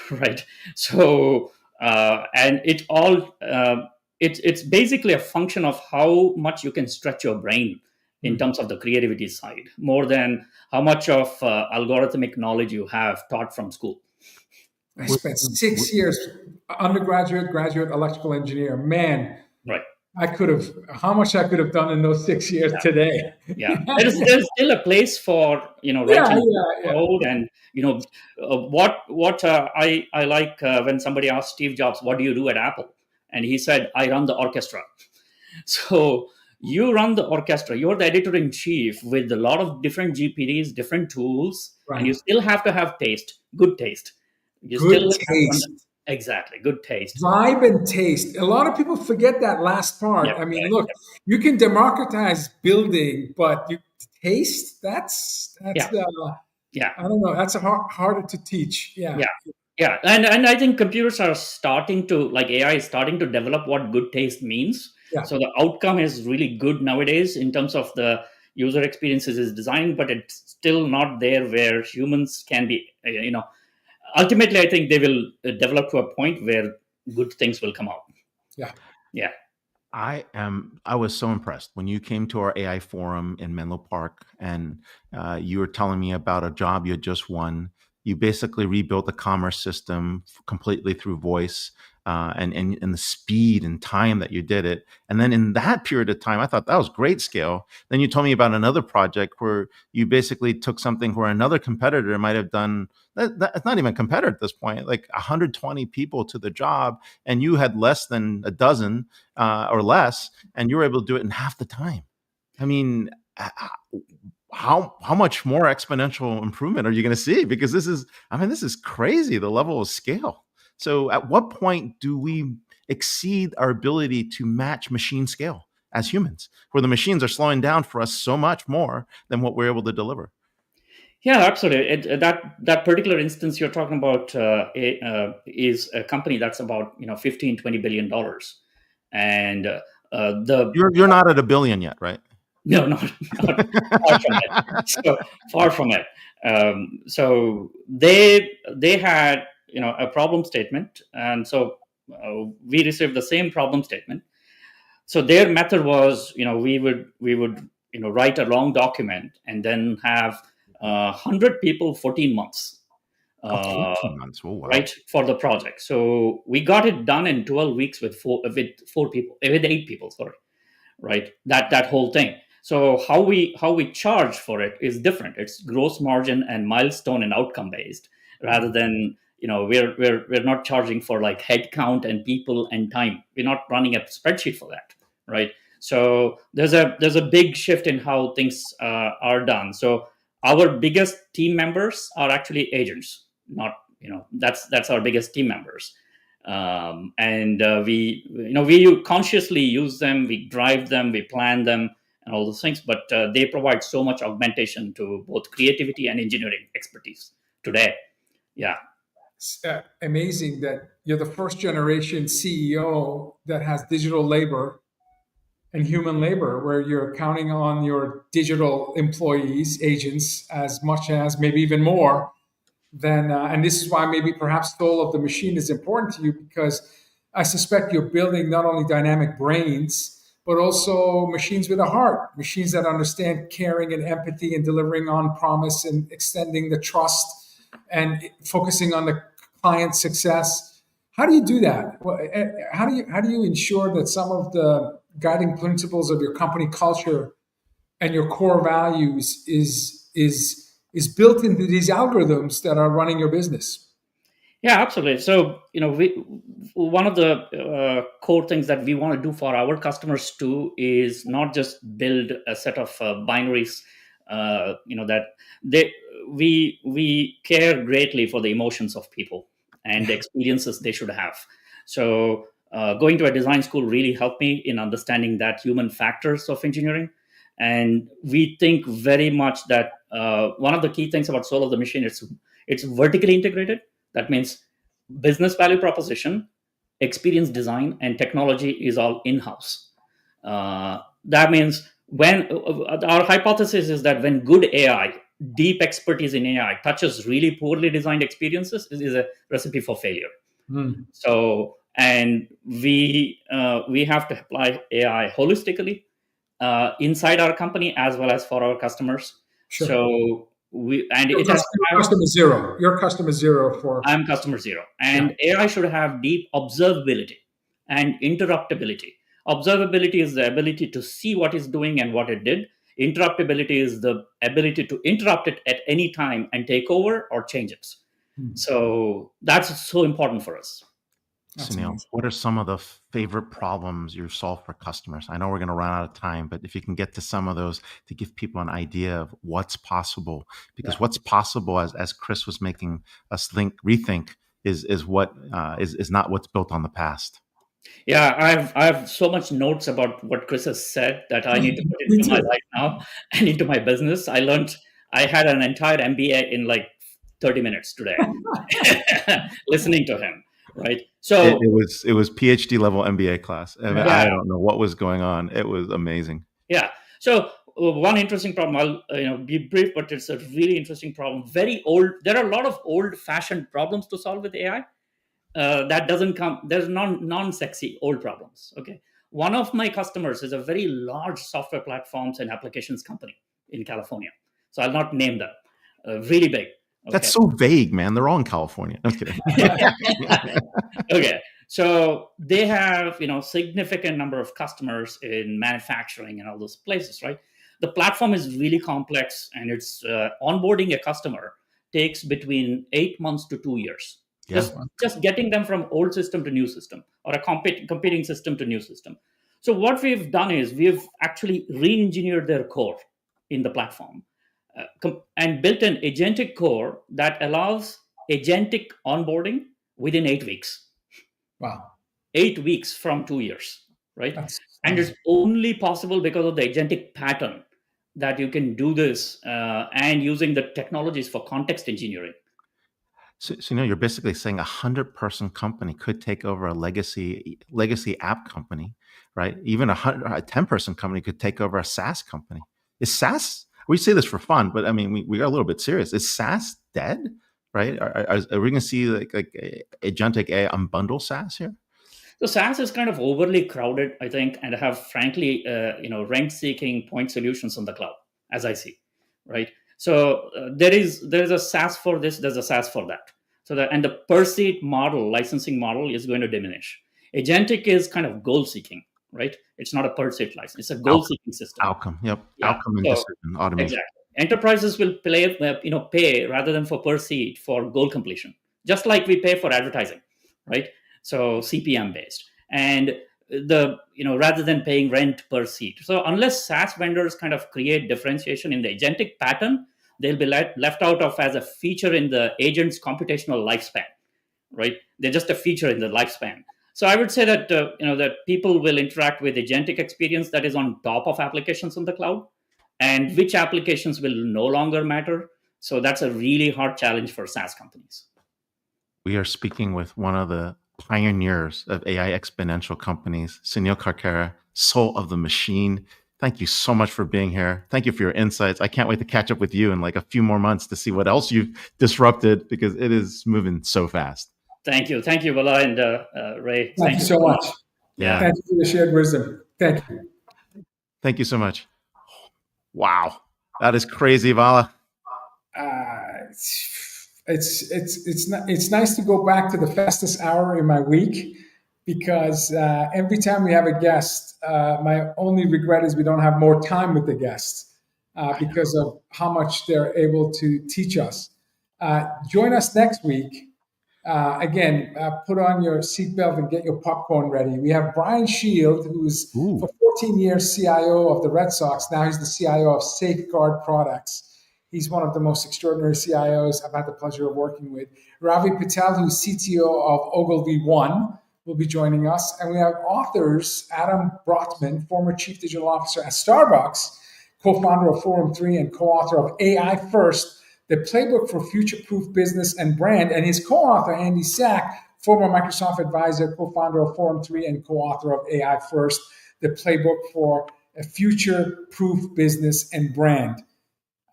Speaker 5: right? So and it all it's basically a function of how much you can stretch your brain in terms of the creativity side, more than how much of algorithmic knowledge you have taught from school.
Speaker 2: I spent 6 years, undergraduate, graduate electrical engineer. Man,
Speaker 5: Right.
Speaker 2: how much I could have done in those 6 years today.
Speaker 5: Yeah, there's still a place for writing code, and what I like when somebody asked Steve Jobs, "What do you do at Apple?" and he said, "I run the orchestra." So you run the orchestra. You're the editor in chief with a lot of different GPDs, different tools, and you still have to have taste, good taste. You
Speaker 2: Good
Speaker 5: still
Speaker 2: taste.
Speaker 5: Exactly, good taste.
Speaker 2: Vibe and taste. A lot of people forget that last part.
Speaker 5: Yep,
Speaker 2: I mean,
Speaker 5: right,
Speaker 2: look, you can democratize building, but taste, that's
Speaker 5: yeah.
Speaker 2: I don't know, that's harder to teach.
Speaker 5: Yeah, and I think computers are starting to, like AI is starting to develop what good taste means.
Speaker 2: Yeah.
Speaker 5: So the outcome is really good nowadays in terms of the user experiences is designed, but it's still not there where humans can be, ultimately I think they will develop to a point where good things will come out. Yeah.
Speaker 1: I was so impressed when you came to our AI forum in Menlo Park, and you were telling me about a job you had just won. You basically rebuilt the commerce system completely through voice, and the speed and time that you did it. And then in that period of time, I thought that was great scale. Then you told me about another project where you basically took something where another competitor might have done. It's not even a competitor at this point, like 120 people to the job, and you had less than a dozen or less, and you were able to do it in half the time. I mean, how much more exponential improvement are you going to see? Because this is crazy, the level of scale. So at what point do we exceed our ability to match machine scale as humans, where the machines are slowing down for us so much more than what we're able to deliver?
Speaker 5: Yeah, absolutely. That particular instance you're talking about is a company that's about $15-20 billion, and
Speaker 1: you're not at $1 billion yet, right?
Speaker 5: No, not far from it. So far from it. So they had a problem statement, and so we received the same problem statement. So their method was we would write a long document and then have 100 people 14 months.
Speaker 1: 14 months. Oh, wow.
Speaker 5: Right, for the project. So we got it done in 12 weeks with 8 people. Sorry, right. That whole thing. So how we charge for it is different. It's gross margin and milestone and outcome based, rather than we're not charging for like head count and people and time. We're not running a spreadsheet for that, right? So there's a big shift in how things are done. So our biggest team members are actually agents, not that's our biggest team members. And we consciously use them, we drive them, we plan them, and all those things. But they provide so much augmentation to both creativity and engineering expertise today. Yeah,
Speaker 2: it's amazing that you're the first generation CEO that has digital labor and human labor, where you're counting on your digital employees, agents, as much as maybe even more than, and this is why maybe perhaps soul of the machine is important to you, because I suspect you're building not only dynamic brains, but also machines with a heart, machines that understand caring and empathy and delivering on promise and extending the trust and focusing on the client success. How do you do that? How do you ensure that some of the guiding principles of your company culture and your core values is built into these algorithms that are running your business?
Speaker 5: Yeah, absolutely. So, one of the core things that we want to do for our customers too is not just build a set of binaries, that we care greatly for the emotions of people and the experiences they should have. So, going to a design school really helped me in understanding that human factors of engineering. And we think very much that one of the key things about Soul of the Machine is it's vertically integrated. That means business value proposition, experience design, and technology is all in-house. That means when our hypothesis is that when good AI, deep expertise in AI touches really poorly designed experiences, is a recipe for failure.
Speaker 2: Mm.
Speaker 5: So, and we have to apply AI holistically inside our company as well as for our customers.
Speaker 2: Sure.
Speaker 5: So
Speaker 2: Your
Speaker 5: it has
Speaker 2: customer zero. Your customer zero for.
Speaker 5: I'm customer zero, and AI should have deep observability and interruptibility. Observability is the ability to see what it's doing and what it did. Interruptibility is the ability to interrupt it at any time and take over or change it. So that's so important for us.
Speaker 2: That's
Speaker 1: Sunil,
Speaker 2: amazing.
Speaker 1: what are some of the favorite problems you solve for customers? I know we're going to run out of time, but if you can get to some of those to give people an idea of what's possible, because what's possible, as Chris was making us rethink, is what is not what's built on the past.
Speaker 5: Yeah, I have so much notes about what Chris has said that I need to put
Speaker 2: Me
Speaker 5: into my
Speaker 2: too.
Speaker 5: life now and into my business. I had an entire MBA in like 30 minutes today, listening to him. Right. So
Speaker 1: It was PhD level MBA class. I mean,
Speaker 5: yeah,
Speaker 1: I don't know what was going on. It was amazing.
Speaker 5: yeah. So one interesting problem. I'll be brief, but it's a really interesting problem. Very old. There are a lot of old-fashioned problems to solve with AI. That doesn't come. There's non-sexy old problems. Okay. One of my customers is a very large software platforms and applications company in California. So I'll not name them. Really big. Okay.
Speaker 1: That's so vague, man. They're all in California. I'm kidding.
Speaker 5: Okay. So they have, significant number of customers in manufacturing and all those places, right? The platform is really complex, and it's onboarding a customer takes between 8 months to 2 years.
Speaker 1: Yeah.
Speaker 5: Just getting them from old system to new system, or a competing system to new system. So what we've done is we've actually re-engineered their core in the platform and built an agentic core that allows agentic onboarding within 8 weeks.
Speaker 2: Wow.
Speaker 5: 8 weeks from 2 years, right? And it's only possible because of the agentic pattern that you can do this and using the technologies for context engineering.
Speaker 1: So you're basically saying 100-person company could take over a legacy app company, right? Even a 10-person company could take over a SaaS company. Is SaaS? We say this for fun, but I mean, we are a little bit serious. Is SaaS dead? Right? Are we going to see like agentic AI unbundle SaaS here?
Speaker 5: So SaaS is kind of overly crowded, I think, and have frankly, rent-seeking point solutions on the cloud, as I see, right? So there is a SaaS for this, there's a SaaS for that. So and the per seat model, licensing model, is going to diminish. Agentic is kind of goal-seeking, right? It's not a per seat license; it's a goal-seeking system.
Speaker 1: Outcome, yep.
Speaker 5: Yeah.
Speaker 1: Outcome and decision automation.
Speaker 5: Exactly. Enterprises will pay rather than for per seat for goal completion, just like we pay for advertising, right? So CPM based, and rather than paying rent per seat. So unless SaaS vendors kind of create differentiation in the agentic pattern, they'll be left out of as a feature in the agent's computational lifespan, right? They're just a feature in the lifespan. So I would say that that people will interact with agentic experience that is on top of applications on the cloud, and which applications will no longer matter. So that's a really hard challenge for SaaS companies.
Speaker 1: We are speaking with one of the pioneers of AI exponential companies, Sunil Karkera, soul of the machine. Thank you so much for being here. Thank you for your insights. I can't wait to catch up with you in like a few more months to see what else you've disrupted, because it is moving so fast.
Speaker 5: Thank you, Vala and Ray.
Speaker 2: Thank you so much.
Speaker 1: Yeah.
Speaker 2: Thank you for the shared wisdom. Thank you.
Speaker 1: Thank you so much. Wow, that is crazy, Vala.
Speaker 2: It's nice to go back to the fastest hour in my week, because every time we have a guest, my only regret is we don't have more time with the guests because of how much they're able to teach us. Join us next week. Again, put on your seatbelt and get your popcorn ready. We have Brian Shield, who's for 14 years CIO of the Red Sox. Now he's the CIO of Safeguard Products. He's one of the most extraordinary CIOs I've had the pleasure of working with. Ravi Patel, who's CTO of Ogilvy One, will be joining us. And we have authors, Adam Brotman, former Chief Digital Officer at Starbucks, co-founder of Forum 3 and co-author of AI First, the Playbook for Future-Proof Business and Brand, and his co-author, Andy Sack, former Microsoft advisor, co-founder of Forum 3 and co-author of AI First, the Playbook for a Future-Proof Business and Brand.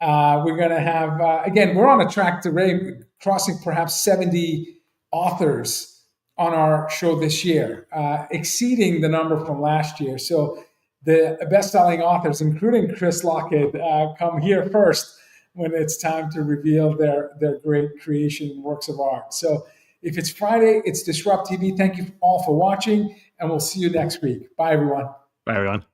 Speaker 2: We're going to have, again, we're on a track to crossing perhaps 70 authors on our show this year, exceeding the number from last year. So the best-selling authors, including Chris Lochhead, come here first when it's time to reveal their great creation works of art. So if it's Friday, it's Disrupt TV. Thank you all for watching, and we'll see you next week. Bye, everyone.
Speaker 1: Bye, everyone.